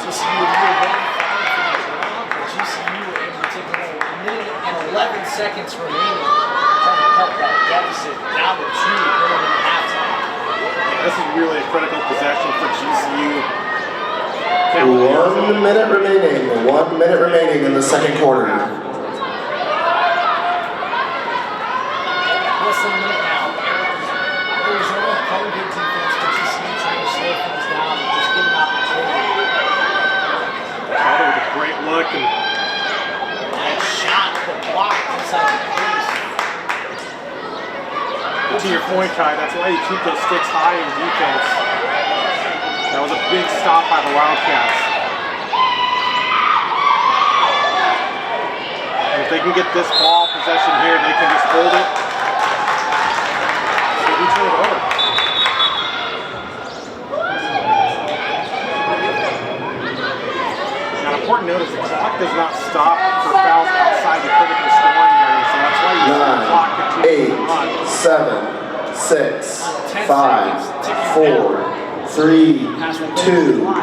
Speaker 2: GCU really very fine for the draw, but GCU able to take a minute and 11 seconds remaining, trying to cut that deficit down to 2 going into halftime.
Speaker 3: Yeah, this is really a critical possession for GCU.
Speaker 1: 1 minute remaining. 1 minute remaining in the second quarter.
Speaker 2: Less than a minute now. Arizona playing good defense, but GCU trying to slow things down and just get an opportunity.
Speaker 3: Calder with a great look and
Speaker 2: That shot, the block inside the crease.
Speaker 3: to your point, Kai, that's why you keep those sticks high in defense. That was a big stop by the Wildcats. And if they can get this ball possession here, they can just hold it. So we turn it over. Now, an important note is the clock does not stop for fouls outside the critical scoring area, so that's why you see the clock continue to run.
Speaker 1: 9, 8, 7, 6, 5, 4, 3, 2, 1.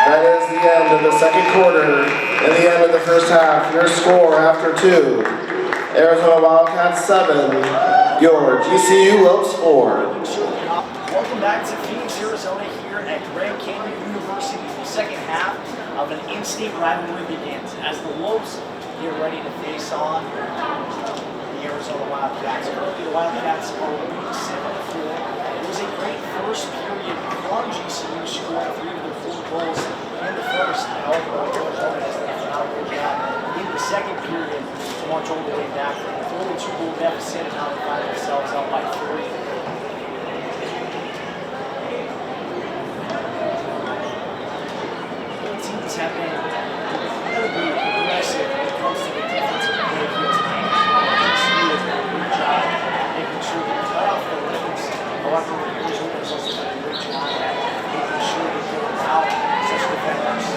Speaker 1: That is the end of the second quarter and the end of the first half. Your score after 2, Arizona Wildcats 7, your GCU Lopes 4.
Speaker 2: Welcome back to Phoenix, Arizona here at Grand Canyon University. The second half of an in-state rivalry begins as the Lopes get ready to face on the Arizona Wildcats. Currently, the Wildcats are winning 7-4. It was a great first period from GCU, scoring 3 of their 4 goals in the first. However, Arizona has done a phenomenal job in the second period to march all the way back from a 42-goal deficit, and now they find themselves up by 3. Teams have been incredibly aggressive when it comes to the defensive play here tonight. GCU has done a great job making sure they cut off the lanes. However, Arizona has also done a great job at making sure they get out such defenders.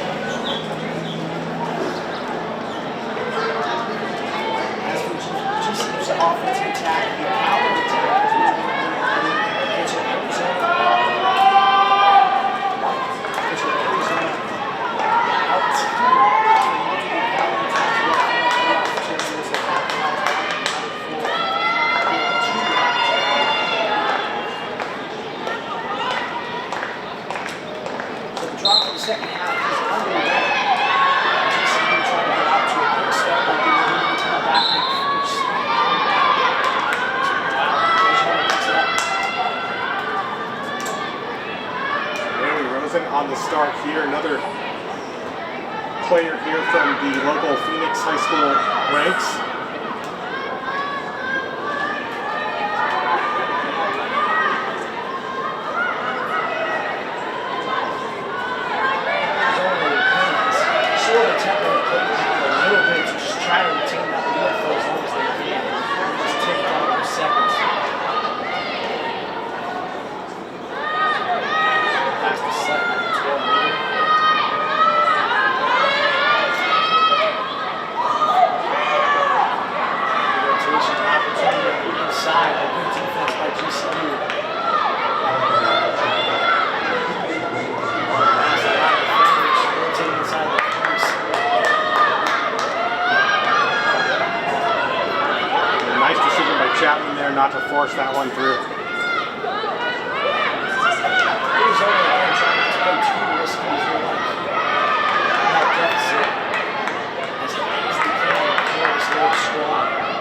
Speaker 2: As for GCU's offensive attack, the counter attack is really good against Arizona. Second half is underway. GCU trying to get out to a quick start by getting moving to the back of the first.
Speaker 3: Bailey Rosen on the start here. Another player here from the local Phoenix High School ranks. Chapman there not to force that one through.
Speaker 2: Arizona again trying not to go too risky as they want to keep that deficit as high as they can for this Lopes squad.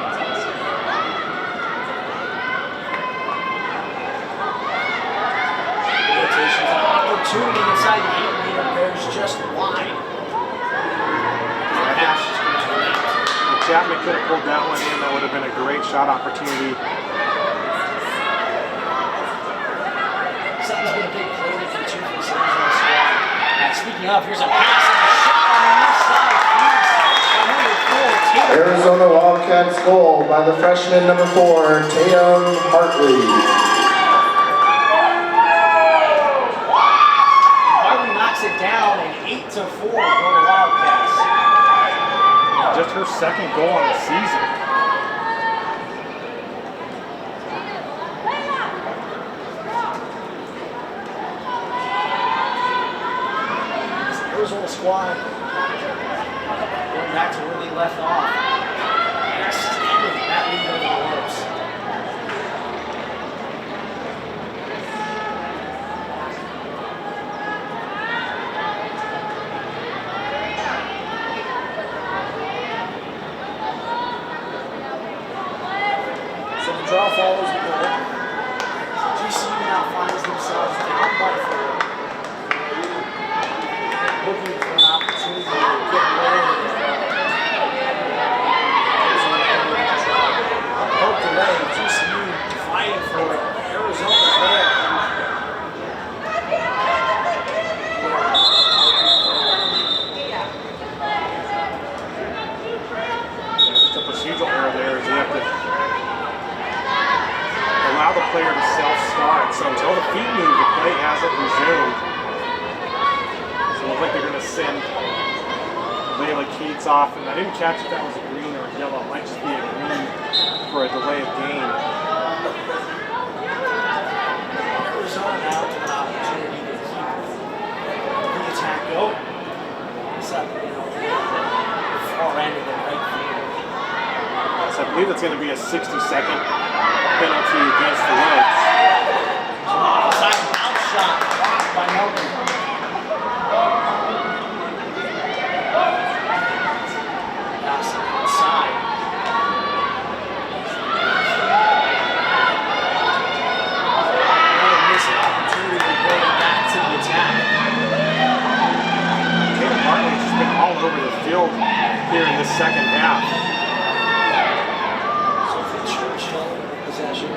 Speaker 3: Chapman could have pulled that one in. That would have been a great shot opportunity.
Speaker 2: Something's been a big play for the two for the Arizona squad. And speaking of, here's a pass and a shot on the inside.
Speaker 1: Arizona Wildcats goal by the freshman number 4, Tatum Hartley.
Speaker 2: Hartley knocks it down and 8-4 go to Wildcats.
Speaker 3: Just her second goal on the season.
Speaker 2: This Arizona squad going back to where they left off and extending that lead over the Antelopes. So the draw follows the goal. GCU now finds themselves down by 4. Looking for an opportunity to get rid of it. Poked away, GCU fighting for it. Arizona's there.
Speaker 3: Just a procedural error there is you have to allow the player to self-start. So until the feet move, the play hasn't resumed. So it looks like they're going to send Layla Keats off. And I didn't catch if that was a green or a yellow. It might just be a green for a delay of game.
Speaker 2: Arizona now with an opportunity to keep the attack going. It's up, far end of the right field.
Speaker 3: So I believe it's going to be a 60-second penalty against the Lopes.
Speaker 2: Outside bounce shot blocked by Melvin. Pass outside. Another missed opportunity to go back to the attack.
Speaker 3: Tatum Hartley's just been all over the field here in this second half.
Speaker 2: So for Churchill, possession.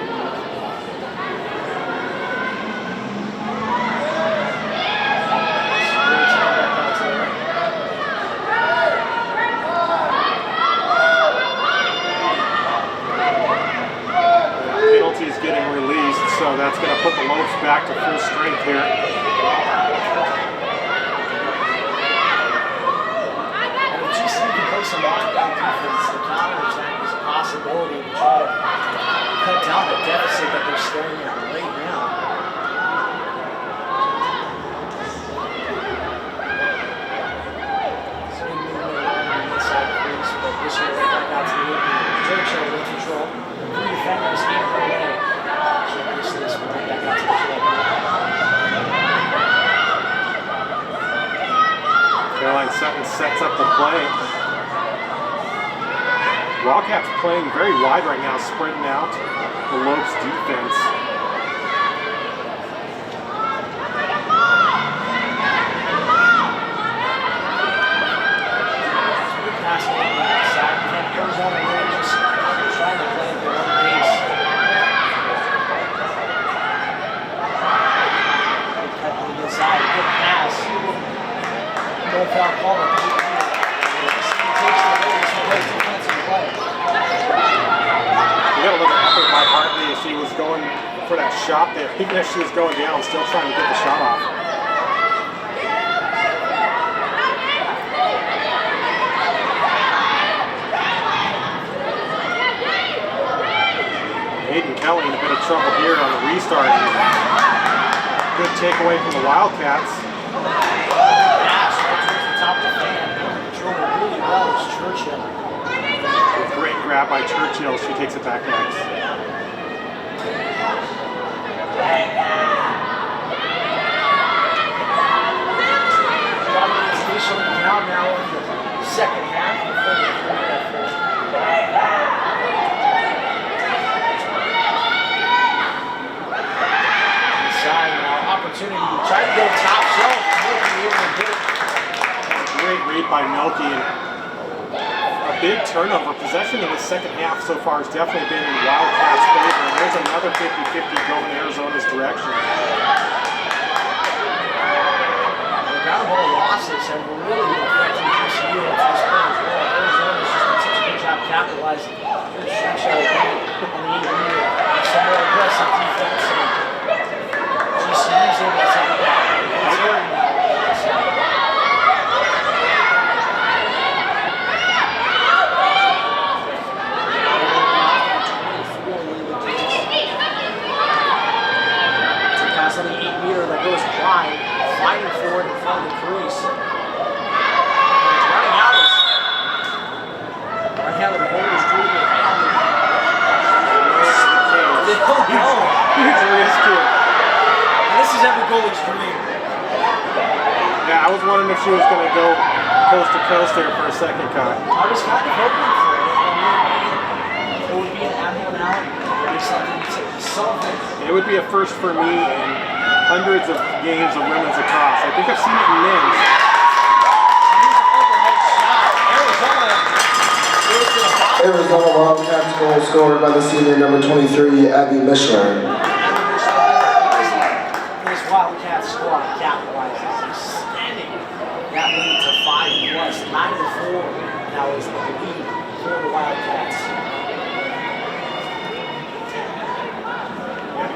Speaker 3: Penalty is getting released, so that's going to put the Lopes back to full strength here.
Speaker 2: And if GCU can play some lockdown defense, the counter-attack is a possibility to try to cut down the deficit that they're staring at right now. Swing movement on the inside crease, but this year right back out to the open. Churchill in control. 3 defenders in her way. She'll push this one right back out to the field.
Speaker 3: Caroline Sutton sets up the play. Wildcats playing very wide right now, spreading out the Lopes defense.
Speaker 2: Passing on the outside. Again, Arizona really just trying to play at their own pace. Good cut on the inside. Good pass. No foul call. But takes the lead. It's a great defensive play.
Speaker 3: You got to look at effort by Hartley as she was going for that shot there. Even if she was going down, still trying to get the shot off. Hayden Kelly in a bit of trouble here on the restart. Good takeaway from the Wildcats.
Speaker 2: Pass right towards the top of the fan. Controlling really well is Churchill.
Speaker 3: A great grab by Churchill. She takes it back next.
Speaker 2: Officially now in the second half. Inside now, opportunity to try to go top shelf. Milky able to get it.
Speaker 3: Great read by Milky. And a big turnover. Possession in the second half so far has definitely been in Wildcats' favor. And there's another 50-50 going Arizona's direction.
Speaker 2: The ground ball losses have really been affecting TCU at this point as well. Arizona's just done such a good job capitalizing. Here's stretch out again on the 8-meter. Some more aggressive defense. TCU's able to take it back. It's very now. On the 8-meter that goes wide, fighting for it in front of the crease. And it's running out of right-handed holders doing it. They don't know.
Speaker 3: Huge risk here.
Speaker 2: And this is every goalie's dream.
Speaker 3: Yeah, I was wondering if she was going to go coast to coast there for a second, Kai.
Speaker 2: I was kind of hoping for it. It would be an abnormality. It would be something.
Speaker 3: It would be a first for me in hundreds of games of women's lacrosse. I think I've seen it in men's.
Speaker 1: Arizona Wildcats goal scored by the senior number 23, Abby Mishler.
Speaker 2: This Wildcats squad capitalizes, extending that lead to 5+, 9-4. Now is the lead for the Wildcats.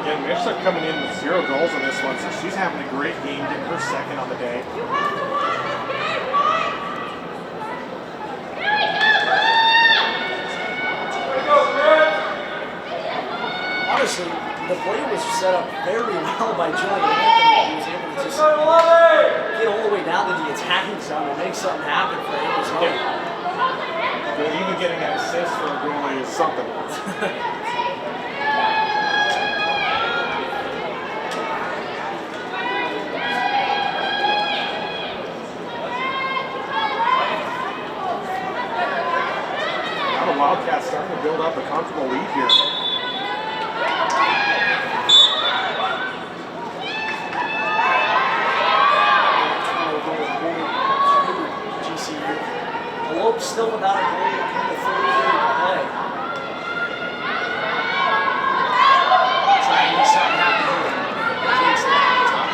Speaker 3: Again, Mishler coming in with 0 goals in this one, so she's having a great game, getting her second on the day.
Speaker 2: Honestly, the play was set up very well by Julian Anthony. He was able to just get all the way down to the attacking zone and make something happen for Arizona.
Speaker 3: Yeah. Even getting an assist for a goalie is something. Wildcats starting to build up a comfortable lead here.
Speaker 2: GCU. Antelopes still without a goal in the third period of play. Trying to make something happen here. Kingston at the top.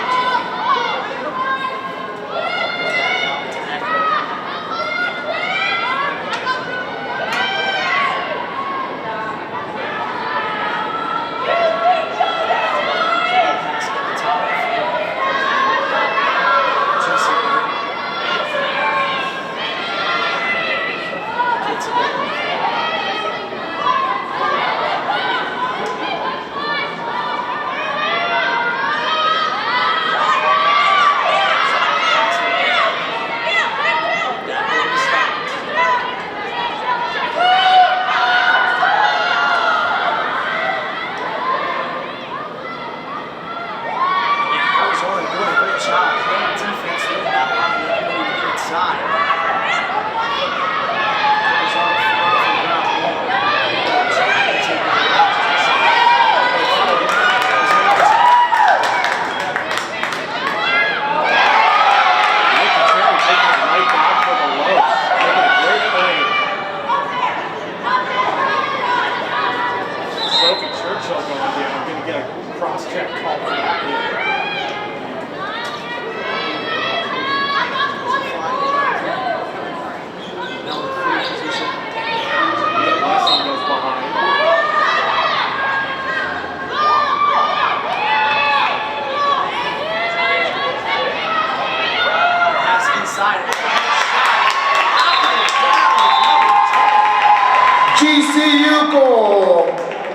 Speaker 1: GCU goal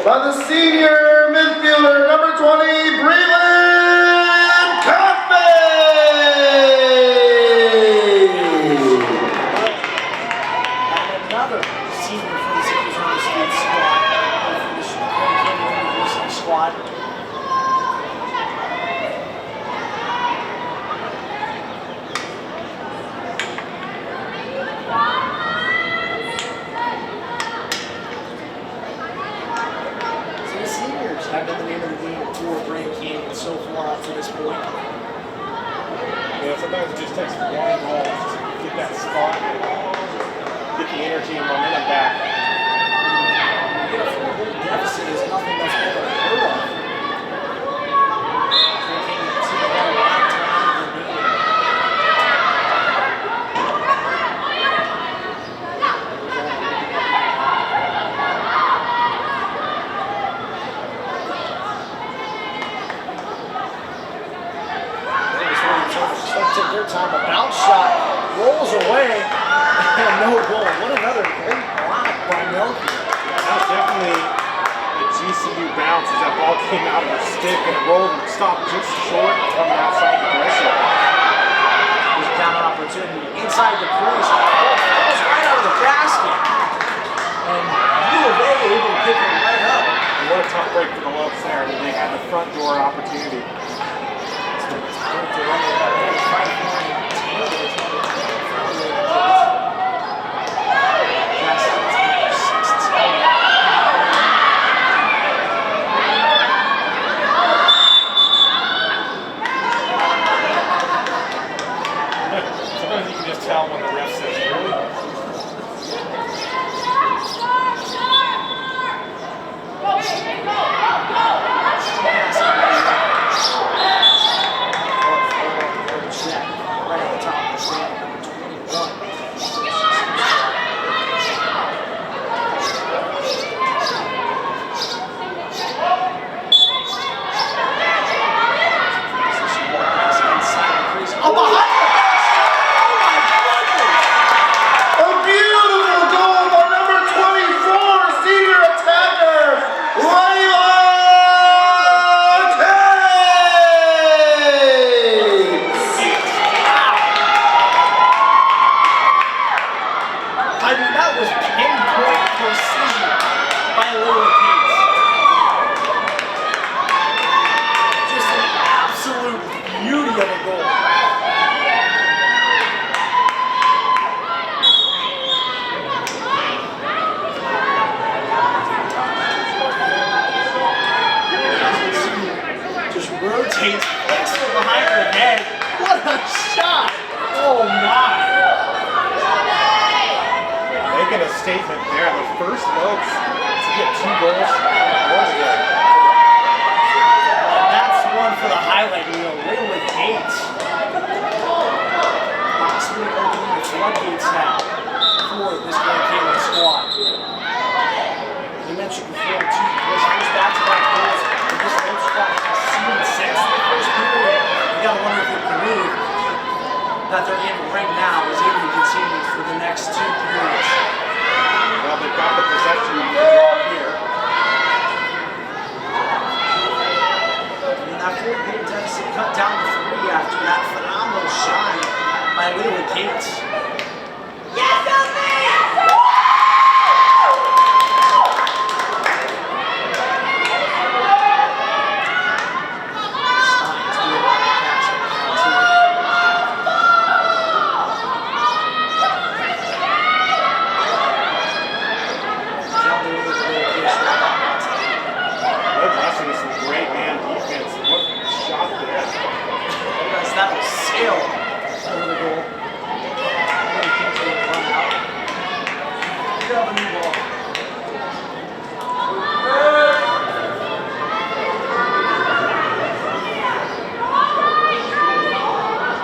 Speaker 1: by the senior midfielder, number 20, Breland Coffey!
Speaker 2: Another senior for the Arizona State squad, from the Grand Canyon University squad. Have been the name of the game for Grand Canyon so far up to this point.
Speaker 3: Yeah, sometimes it just takes one goal to get that spot. get the energy and momentum back.
Speaker 2: Get a 4-goal deficit is nothing that's been unheard of. They came to the right time than needed. Took their time. A bounce shot rolls away and no goal. What another great block by Melky.
Speaker 3: That was definitely a GCU bounce as that ball came out of her stick and it rolled and stopped just short coming outside the pressure.
Speaker 2: There's a counter opportunity inside the crease. Falls right out of the basket. And U of A able to pick it right up.
Speaker 3: And what a tough break for the Lopes there. I mean, they had the front door opportunity.
Speaker 2: Sometimes you can just tell when the ref says really. Rotates, flicks it behind her head. What a shot! Oh my!
Speaker 3: Making a statement there. The first Lopes to get 2 goals was good.
Speaker 2: And that's one for the highlight reel. Layla Gates. Possibly opening the floodgates now for this Grand Canyon squad. You mentioned before, this first back-to-back goals for this Lopes squad has seen 6 in the first period. You gotta wonder if it can move that they're in right now is able to continue for the next 2 periods.
Speaker 3: Well, they've got the possession to draw here.
Speaker 2: And that 4-goal deficit cut down to 3 after that phenomenal shot by Layla Gates. Yes, that'll sail over the goal. Run out. You got the new ball.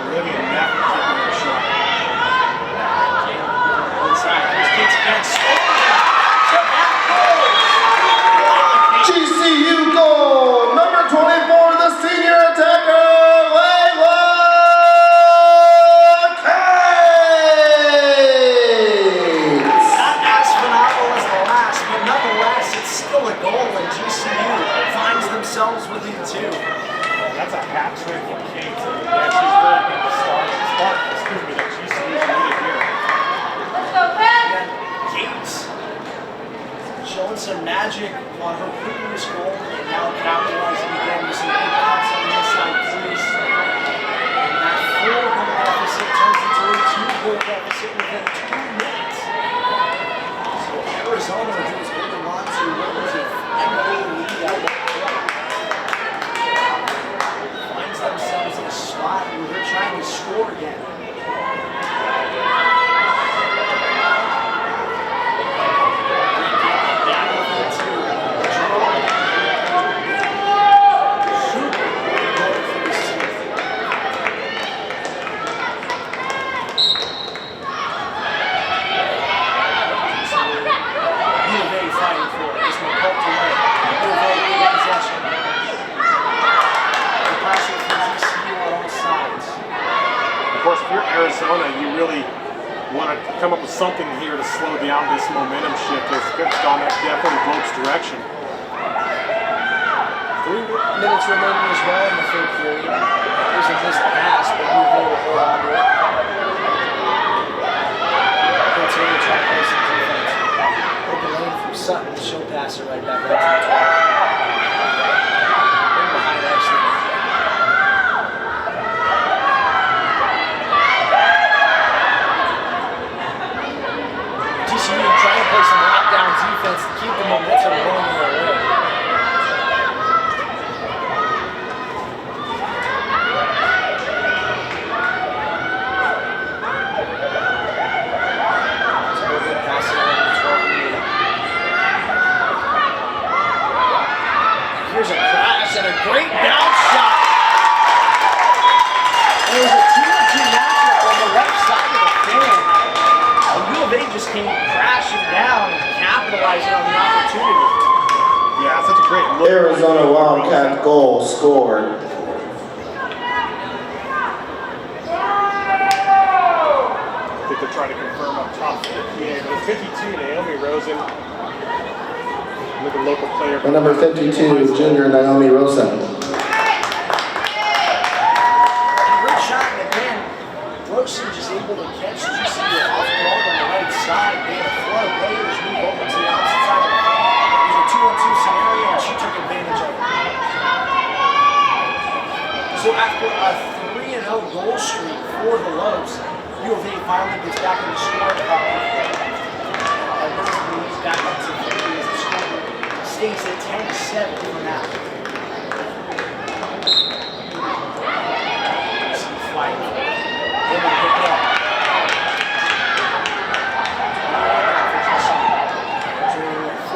Speaker 3: Olivia Neff taking their shot.
Speaker 2: Inside. Here's Gates again.
Speaker 1: GCU goal, number 24, the senior attacker,
Speaker 2: within 2.
Speaker 3: That's a hat trick for Kate. Yeah, she's really been the spark that GCU's needed here.
Speaker 2: Let's go, Pat! Gates showing some magic on her previous goal and now capitalizing again with some big pots on the inside crease. And that 4-goal deficit turns into a 2-goal deficit within 2 minutes. So Arizona, who was holding on to what was a 5-goal lead at one point, themselves in a spot where they're trying to score again.
Speaker 3: come up with something here to slow down this momentum shift as it's gone definitely Globe's direction.
Speaker 2: 3 minutes remaining as well in the third period. There's a missed pass, but U of A will hold on to it. Continue to try to play some defense. Open lane from Sutton, she'll pass it right back up to the 12. In behind actually. TCU trying to play some lockdown defense to keep the momentum going in their way. Here's a crash and a great bounce shot. There was a 2-2 matchup on the left side of the field. And U of A just came crashing down and capitalizing on the opportunity.
Speaker 3: Yeah, such a great look.
Speaker 1: Arizona Wildcat goal scored.
Speaker 3: I think they're trying to confirm up top for the PA, but it's 52, Naomi Rosen. Look at local player.
Speaker 1: And number 52, junior Naomi Rosen.
Speaker 2: Great shot, and again, Rosen just able to catch GCU off guard on the right side. They had a flood of players move over to the opposite side of the field. It was a 2-on-2 scenario, and she took advantage of it. So after a 3-0 goal streak for the Lopes, U of A finally gets back in the scoring column. And basically he's back up to 50 as the score stays at 10-7 for now. Some fight. They will pick it up. So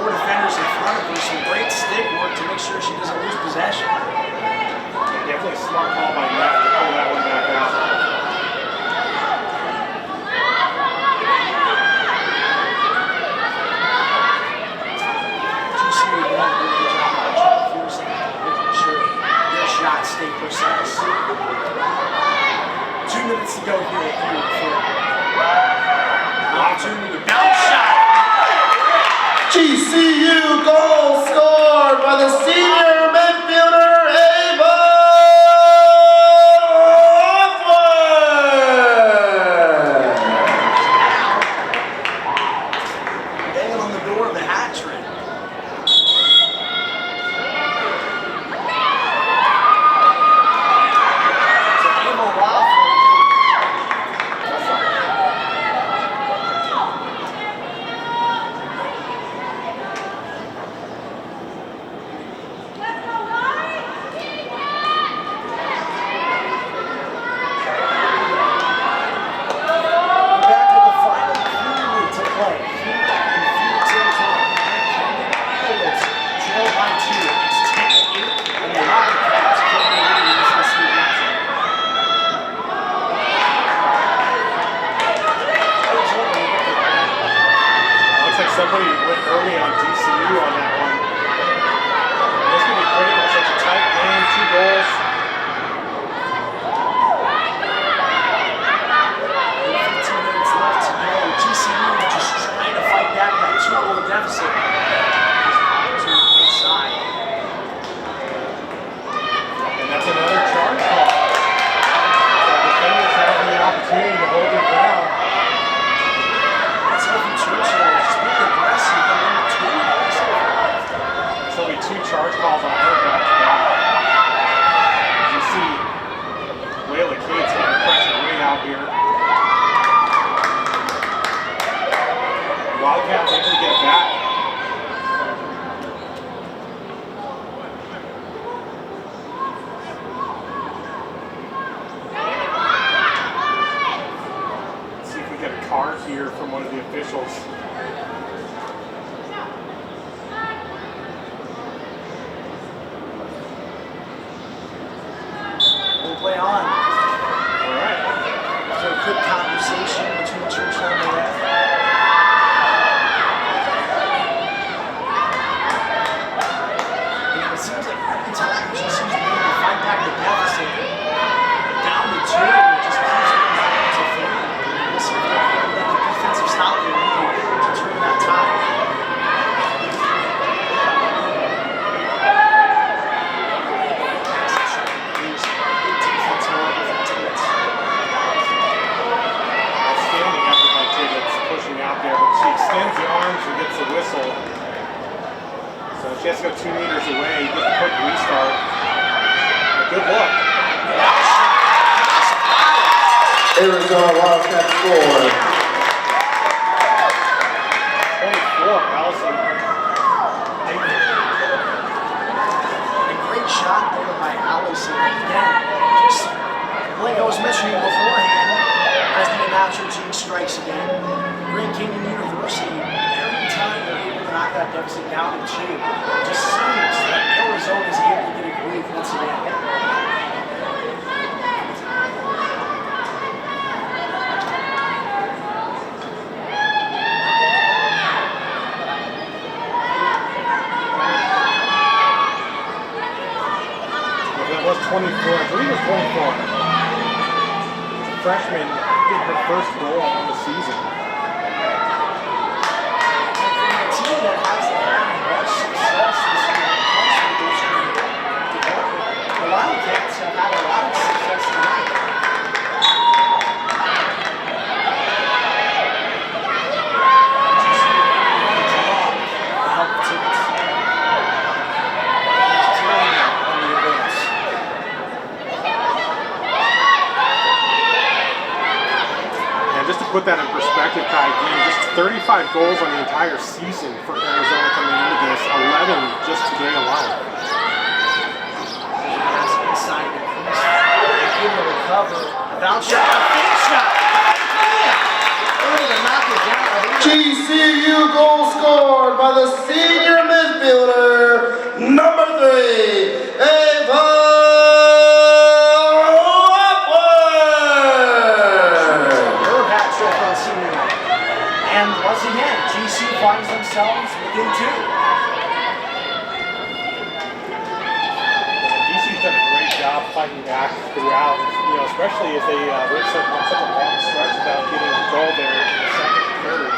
Speaker 2: 4 defenders in front of her, some great stick work to make sure she doesn't lose possession.
Speaker 3: Definitely a smart call by Neff to pull that one back out.
Speaker 2: Stay precise. 2 minutes to go here at period 4. Opportunity, bounce shot.
Speaker 1: GCU goal scored by the senior midfielder Ava Offler.
Speaker 2: Banging on the door of the hat trick.
Speaker 3: Somebody went early on DCU on that one. This could be critical, such a tight game, 2 goals.
Speaker 2: 15 minutes left to go. GCU just trying to fight back that 2-goal deficit. To inside.
Speaker 3: And that's another charge call. The defenders have the opportunity to hold it down.
Speaker 2: That's Sophie Churchill. Aggressive, but then too aggressive.
Speaker 3: So there'll be 2 charge calls on her back to back. As you see, Layla Cates getting pressure way out here. Wildcats able to get it back. Let's see if we get a card here from one of the officials.
Speaker 2: Play on.
Speaker 3: All right.
Speaker 2: So a good conversation between Churchill and the ref. And it seems like every time she seems to be able to fight back the deficit down to 2, it just keeps going back to 3. We'll see if they can let the defensive
Speaker 3: He has to go 2 meters away, get a quick restart. Good look.
Speaker 1: Arizona Wildcats score.
Speaker 3: 24, Allison.
Speaker 2: A great shot there by Allison. Again, just like I was mentioning beforehand, as the announcer team strikes again, Grand Canyon University, every time they're able to knock that deficit down to 2, it just seems that Arizona is able to get a groove once again.
Speaker 3: Was 24, I believe it was 24. The freshman did her first goal on the season.
Speaker 2: And from a team that has had much success this year in the country division department, the Wildcats have had a lot of success tonight.
Speaker 3: Just to put that in perspective, Kai, again, just 35 goals on the entire season for Arizona coming into this, 11 just today alone.
Speaker 2: Pass inside the crease, able to recover, a bounce shot, a finish shot, able to knock it down.
Speaker 1: GCU goal scored by the senior midfielder, number 3, Ava.
Speaker 2: And once again, GC finds themselves within 2.
Speaker 3: GC's done a great job fighting back throughout, especially as they went on such a long stretch without getting a goal there in the second period.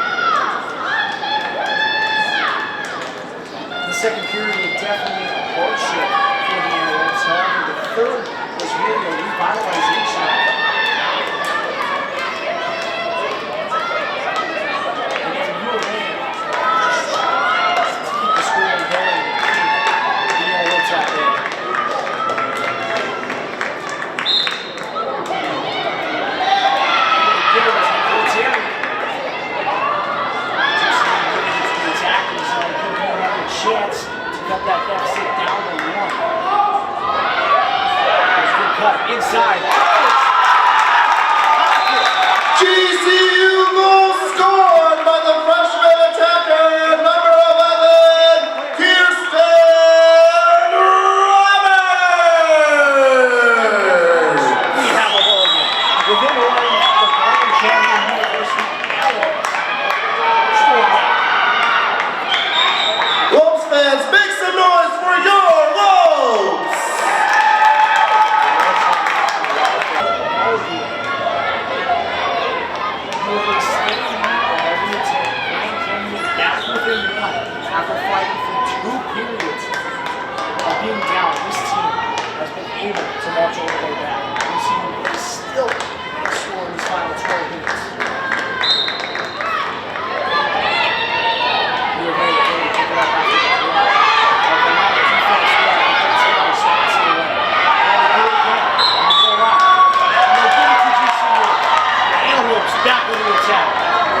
Speaker 2: The second period definitely a hardship for the Antelopes. However, the third was really a revitalization. Chance to cut that deficit down to 1. There's a good cut inside.
Speaker 1: GCU goal scored by the freshman attacker, number 11, Kirsten Roberts.
Speaker 2: We have a ball again. Within the line of the Grand Canyon University Antelopes.
Speaker 1: Lopes fans, make some noise for your Lopes!
Speaker 2: After fighting for 2 periods of being down, this team has been able to march all the way back. This team is still in score in these final 12 minutes. We are very able to pick it up after the draw. The amount of defense we have to take our shots away. And they do it again. And they go out. And they give it to GCU. The Antelopes back with the attack.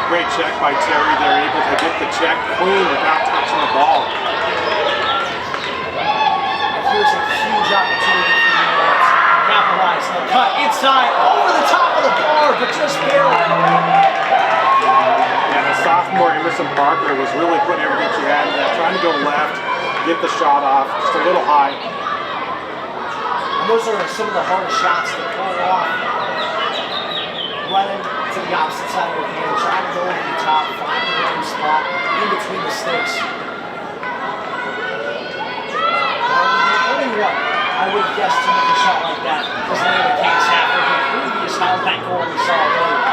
Speaker 3: Great check by Terry. They're able to get the check clean without touching the ball.
Speaker 2: And here's a huge opportunity for the Antelopes. Capitalize the cut inside, over the top of the bar, but just barely.
Speaker 3: And the sophomore Emerson Parker was really putting everything she had in there, trying to go left, get the shot off, just a little high.
Speaker 2: And those are some of the hardest shots to pull off. Running to the opposite side of the hand, trying to go over the top, find the right spot in between the sticks. The only one I would have guessed to make a shot like that was Lana Case after her previous highlight goal we saw earlier.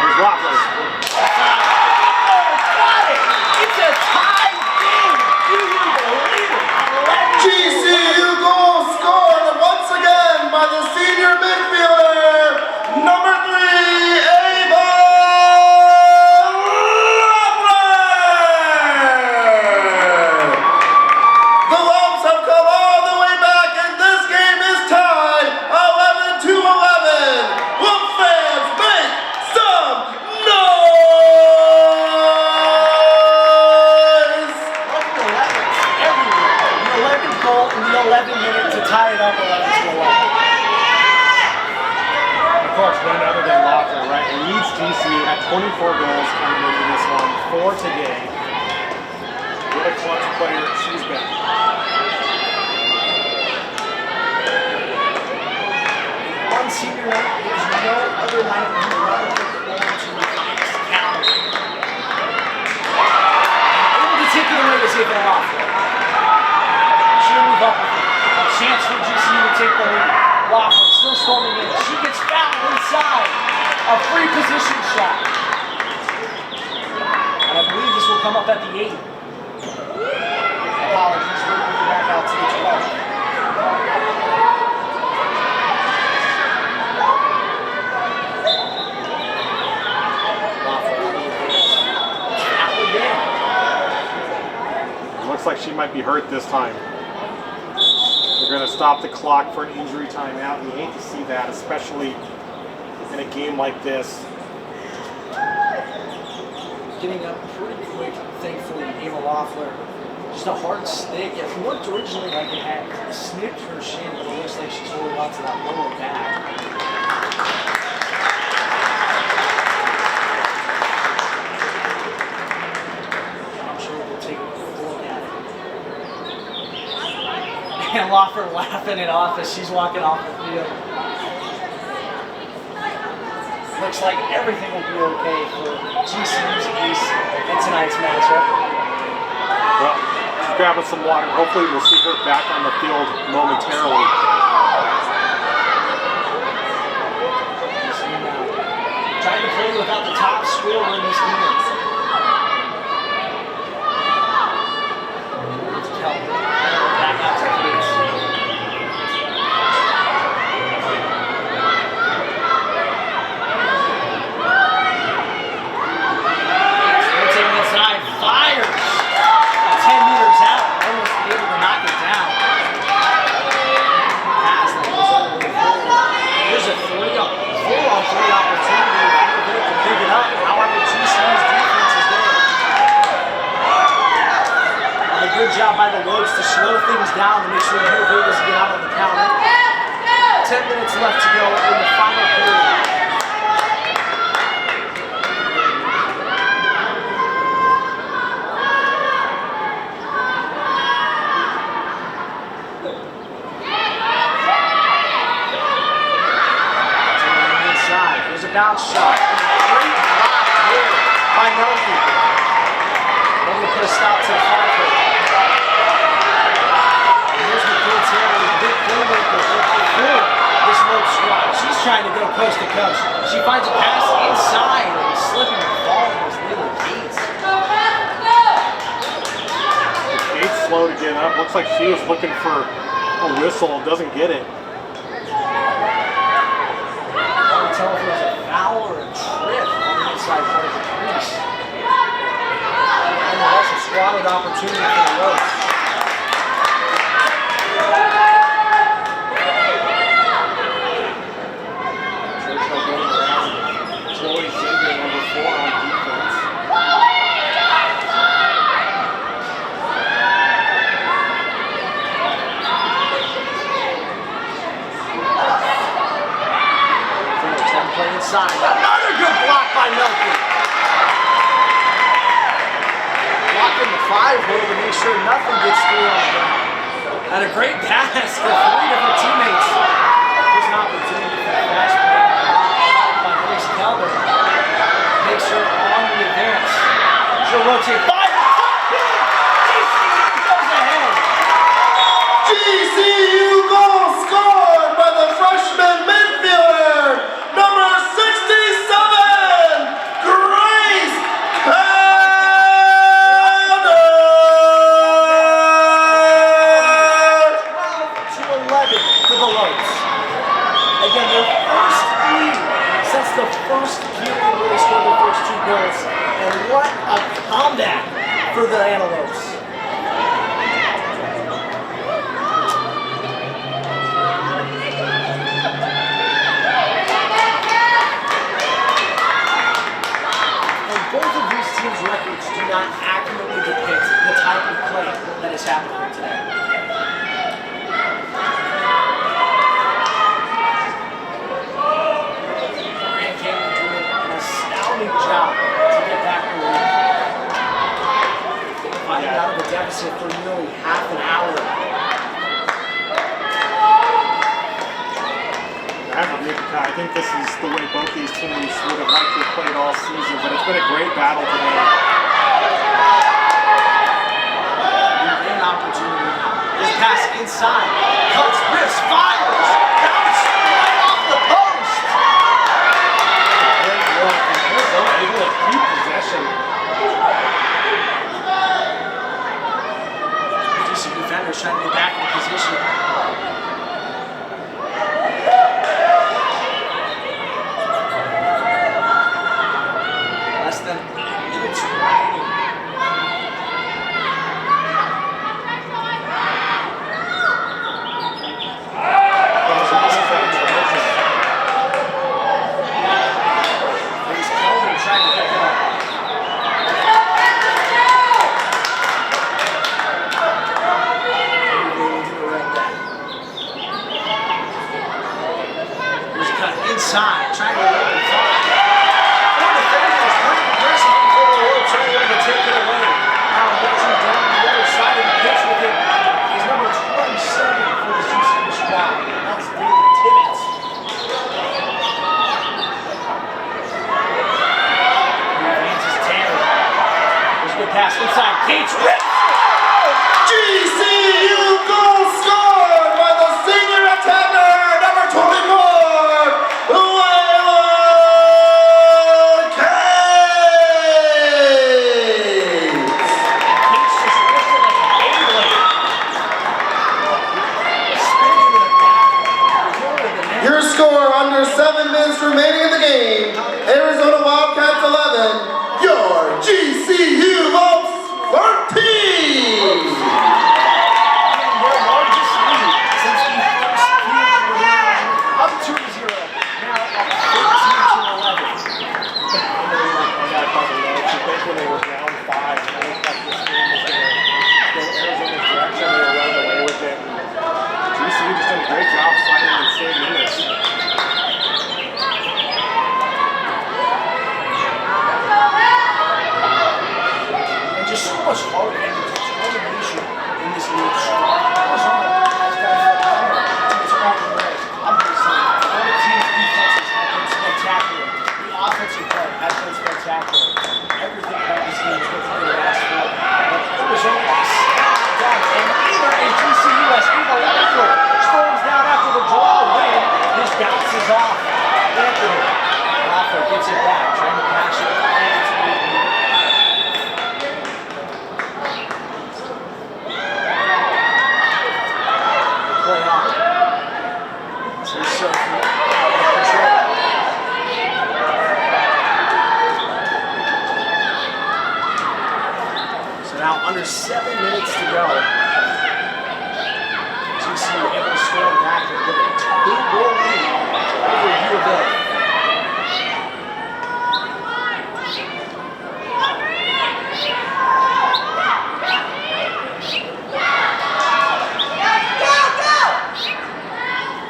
Speaker 3: Here's Waffles.
Speaker 2: Got it! It's a tie game! Do you believe it? 11
Speaker 1: GCU goal scored once again by the senior midfielder, number 3, Ava
Speaker 3: balls coming into this one for today. What a clutch player she's been.
Speaker 2: On senior night, there's no other night in the run of the to the highest caliber. Able to take it away to see if they're off. She'll move up with it. A chance for GCU to take the lead. Wofford still storming in. She gets fouled inside. A free position shot. And I believe this will come up at the 8. Apologies, we'll move it back out to the 12.
Speaker 3: Looks like she might be hurt this time. They're going to stop the clock for an injury timeout. We hate to see that, especially in a game like this.
Speaker 2: Getting up pretty quick, thankfully, Ava Loeffler. Just a hard stick. It looked originally like it had snipped her shin, but it looks like she's holding on to that lower back. I'm sure we'll take a look at it. And Loeffler laughing it off as she's walking off the field. Looks like everything will be okay for GCU's ace in tonight's matchup.
Speaker 3: Well, she's grabbing some water. Hopefully we'll see her back on the field momentarily.
Speaker 2: Trying to play without the top scorer in this game. Back out to Case. Fires 10 meters out, almost able to knock it down. Pass that goes over the floor. Here's a 4-on-3 opportunity to pick it up. However, GCU's defense is there. And a good job by the Lopes to slow things down to make sure U of A doesn't get out on the counter. 10 minutes left to go in the final period. Bounce shot. Great block here by Melky. Able to put a stop to the front foot. And here's the kids here with a big playmaker for this low squad. She's trying to go coast to coast. She finds a pass inside and slipping and falling was Lily Gates.
Speaker 3: Gates slow to get up. Looks like she was looking for a whistle. Doesn't get it.
Speaker 2: Tell if it was a foul or a trip on the inside part of the crease. And that's a squatted opportunity for the Lopes. Churchill going around. Chloe Zinger, number 4 on defense. Play inside. Another good block by Melky. Blocking the 5-hole to make sure nothing gets through on the ground. And a great pass to 3 different teammates. There's an opportunity for a fast break by Grace Calvin. Makes her on the advance. She'll rotate 5. GCU goes ahead.
Speaker 1: GCU goal scored by the freshman midfielder. Number 67, Grace Calder!
Speaker 2: 12-11 for the Lopes. Again, their first lead since the first period where they scored their first 2 goals. And what a comeback for the Antelopes. Records do not accurately depict the type of play that is happening today. Grand Canyon doing an astounding job to get deficit for nearly half an hour.
Speaker 3: I think this is the way both these teams would have liked to have played all season, but it's been a great battle today.
Speaker 2: An opportunity now. This pass inside. Cuts, rips, fires. Bounce right off the post.
Speaker 3: Great work. And Arizona able to keep possession.
Speaker 2: DC defenders trying to get back in position. Less than minutes remaining. Inside, trying to rip the top. Four defenders, pretty aggressive before the rope, trying to take it away. Now watching down the other side of the pitch with it is number 27 for the GCU squad. That's David Tibbetts. He advances Tanner. There's a good pass inside. Cates rips.
Speaker 1: GCU goal scored by the senior attacker, number 24. Your score under 7 minutes remaining in the game. Arizona Wildcats 11. Your GCU Lopes 13.
Speaker 2: Their largest lead since the first period was up 2-0. Now up 13-11.
Speaker 3: On that couple notes, I think when they were down 5, I looked like this game was going to go Arizona's direction. They were running away with it. GCU just did a great job fighting and saving this.
Speaker 2: And just so much heart and determination in this league. Arizona has got to its own way. Obviously, all the team's defenses have been spectacular. The offensive play has been spectacular. Everything about this game is what you could have asked for. But Arizona is down, and either a GCU has either rifle storms down after the draw win. This bounces off. Anthony Rafa gets it back, trying to pass it. And it's play on. So he's so control. So now under 7 minutes to go. GCU able to storm back and get a 2-goal lead over U of A.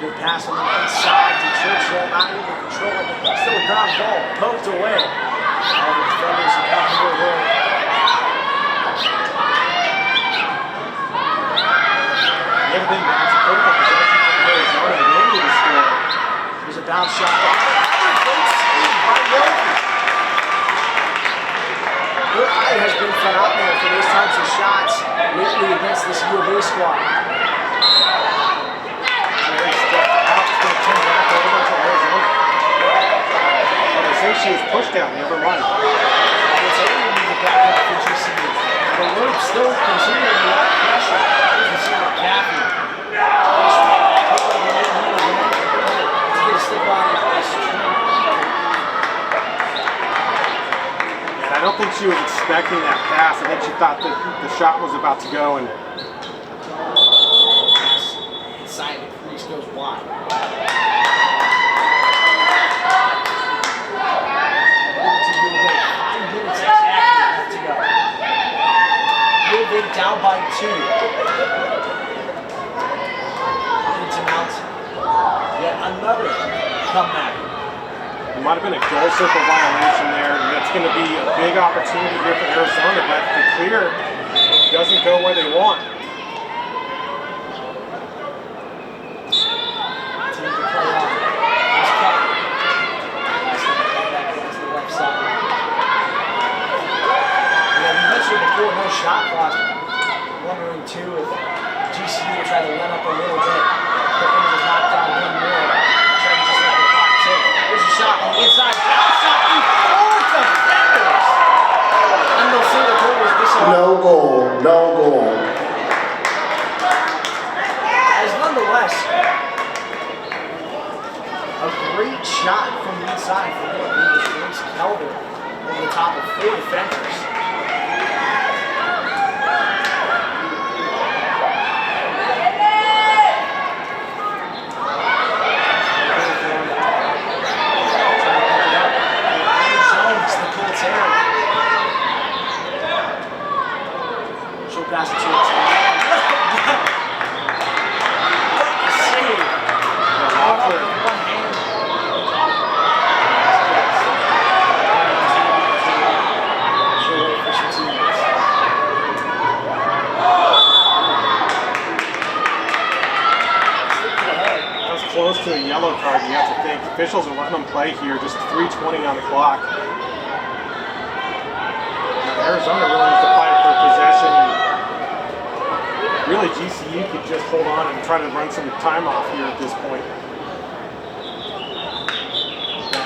Speaker 2: Good pass on the inside to Churchill, not able to control it. Still a ground ball, poked away. All the defenders are comfortable there.
Speaker 3: Everything that's a critical possession for Arizona. They need to score.
Speaker 2: There's a bounce shot. Another great save by Yogi. Her eye has been phenomenal for those types of shots lately against this U of A squad.
Speaker 3: I think she was pushed down, never mind.
Speaker 2: It's able to get back up for GCU. The loop still continuing to have pressure. You can see McCaffrey. Let's get a stick on it.
Speaker 3: I don't think she was expecting that pass. I think she thought that the shot was about to go and
Speaker 2: inside the crease goes wide. 5 minutes exactly left to go. U of A down by 2. To mount yet another comeback.
Speaker 3: it might have been a goal circle violation there. That's going to be a big opportunity here for Arizona, but to clear doesn't go where they want.
Speaker 2: Team to play off. Here's Kelly. Back against the left side. Yeah, we mentioned before, no shot clock. Wondering too if GCU will try to let up a little bit. But then to knock down one more. Try to just let the clock tick. There's a shot on the inside. Bounce shot through 4 defenders. And they'll say the goal was disallowed.
Speaker 1: No goal, no goal.
Speaker 2: As nonetheless, a great shot from the inside from what I believe is Grace Kelder over the top of 4 defenders. She'll pass it to us. Save. One hand. She'll wait for some teammates.
Speaker 3: That was close to a yellow card, you have to think. Officials are letting them play here, just 3:20 on the clock. Now, Arizona really needs to fight for possession. Really, GCU could just hold on and try to run some time off here at this point.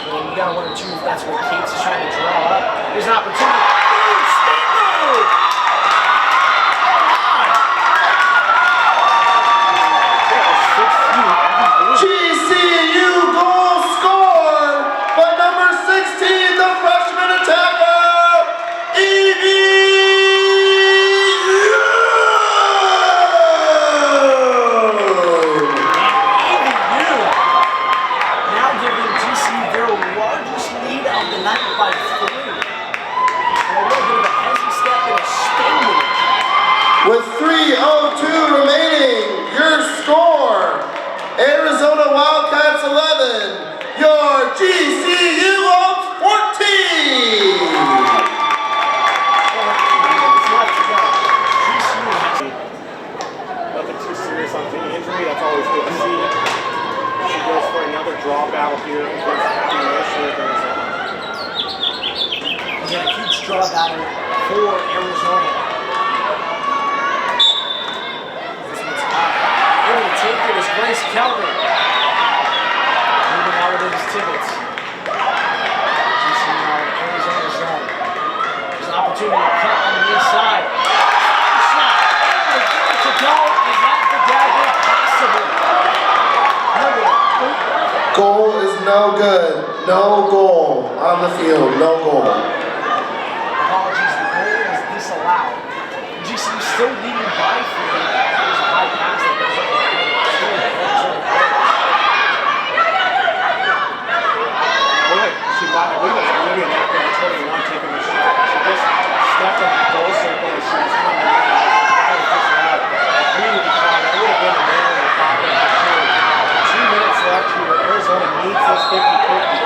Speaker 2: You gotta wonder too if that's what Cates is trying to draw up. There's an opportunity. Boom! Spin move!
Speaker 1: GCU goal scored by number 16, the freshman attacker, Evie.
Speaker 2: Now giving GCU their largest lead of the night by 3. And a little bit of a hezzy step and a spin move.
Speaker 1: With 3:02 remaining, your score, Arizona Wildcats 11, your GCU of 14.
Speaker 3: Nothing too serious on the injury, that's always good to see. She goes for another draw battle here against County Arizona.
Speaker 2: Again, a huge draw battle for Arizona. This one's up. Able to take it is Grace Kelder. Moving out of his Tibbetts. GCU now in Arizona's zone. There's an opportunity to cut on the inside. Shot. Able to get it to go. Is that the dagger? Possibly.
Speaker 1: Goal is no good. No goal on the field. No goal.
Speaker 2: Apologies, the goal was disallowed. GCU still leading by 3. There's a high pass that goes up.
Speaker 3: She might have been maybe an actor in 21 taking the shot. She just stepped on the goal circle as she was coming out. That was just right. Really defined. It would have been a nail in the coffin for sure. 2 minutes left here. Arizona needs this 50-50.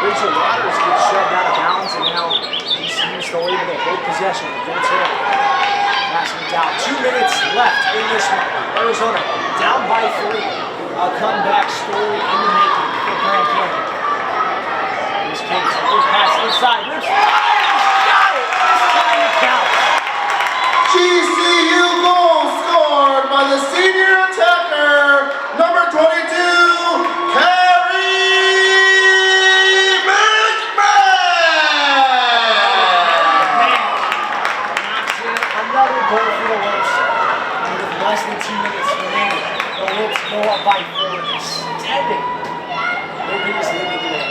Speaker 2: Rachel Waters gets shoved out of bounds, and now GCU still able to hold possession against her. Passing it down. 2 minutes left in this one. Arizona down by 3. A comeback story in the making for Grand Canyon. Here's Cates. A good pass inside. Rips. Got it! This time it counts.
Speaker 1: GCU goal scored by the senior attacker, number 22, Carrie McMahon.
Speaker 2: Knocks in another goal for the Lips. And with less than 2 minutes remaining, the Lips go up by 4, extending their biggest lead today.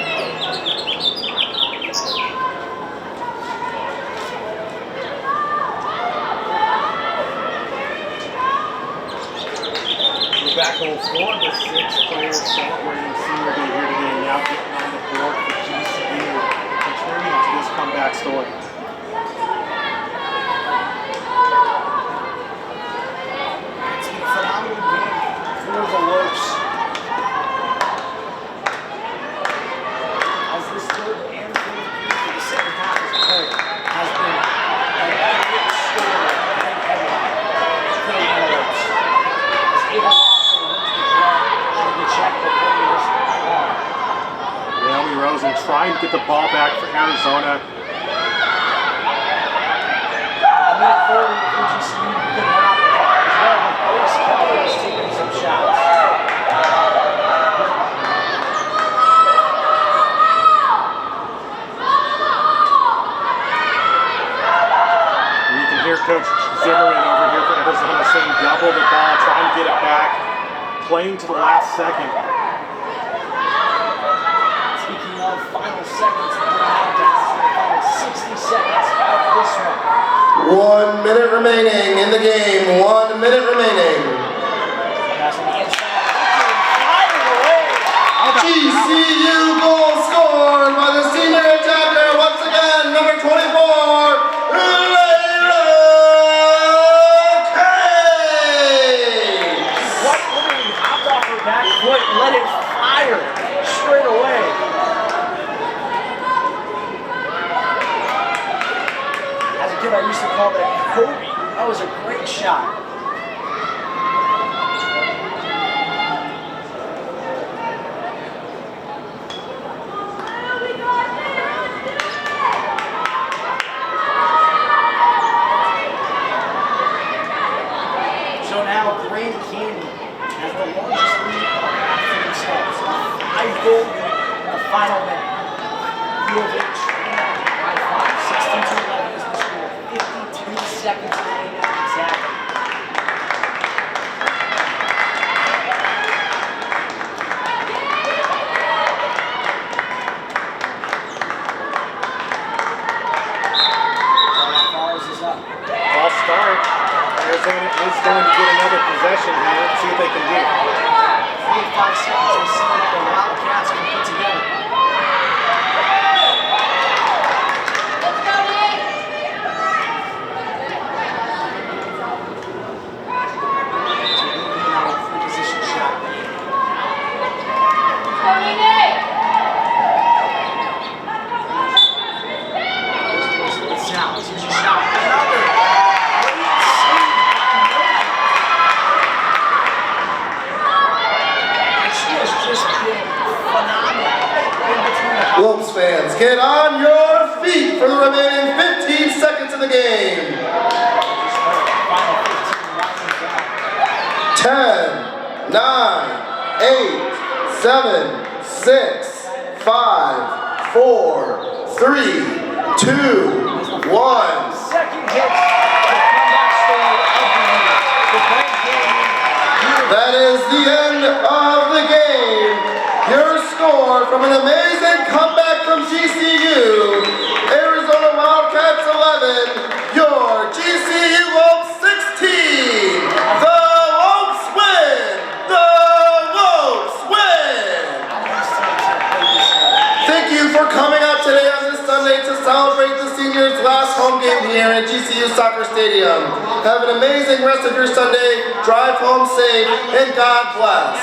Speaker 3: Rosen trying to get the ball back for Arizona.
Speaker 2: A minute 40 for GCU. You can run out the clock as well, but Grace Keller is taking some shots.
Speaker 3: You can hear Coach Zimmerman over here for Arizona saying double the ball, trying to get it back, playing to the last second.
Speaker 2: Speaking of final seconds, the Wildcats is in the final 60 seconds of this one.
Speaker 1: 1 minute remaining in the game. 1 minute remaining.
Speaker 2: Pass on the inside. Fired away.
Speaker 1: GCU goal scored by the senior attacker once again, number 24,
Speaker 2: What literally hopped off her back foot, let it fire straight away. As a kid, I used to call that Kobe. That was a great shot. So now Grand Canyon has the longest lead for themselves. A 5-goal lead in the final minute. U of H by 5. 16-11 is the score. 52 seconds remaining exactly. Falls is up.
Speaker 3: Ball start. Arizona is going to get another possession here. Let's see what they can do.
Speaker 2: 45 seconds. We'll see what the Wildcats can put together. Free position shot. Sounds. Here's a shot. Another. Great save by Miller. And she has just been phenomenal in between the
Speaker 1: Lopes fans, get on your feet for the remaining 15 seconds of the game.
Speaker 2: final 15 winding down.
Speaker 1: 10, 9, 8, 7, 6, 5, 4, 3, 2, 1.
Speaker 2: Second hit. The comeback story of the year. The Grand Canyon.
Speaker 1: That is the end of the game. Your score from an amazing comeback from GCU. Arizona Wildcats 11. Your GCU Lopes 16. The Lopes win. The Lopes win. Thank you for coming out today on this Sunday to celebrate the seniors' last home game here at GCU Soccer Stadium. Have an amazing rest of your Sunday. Drive home safe and God bless.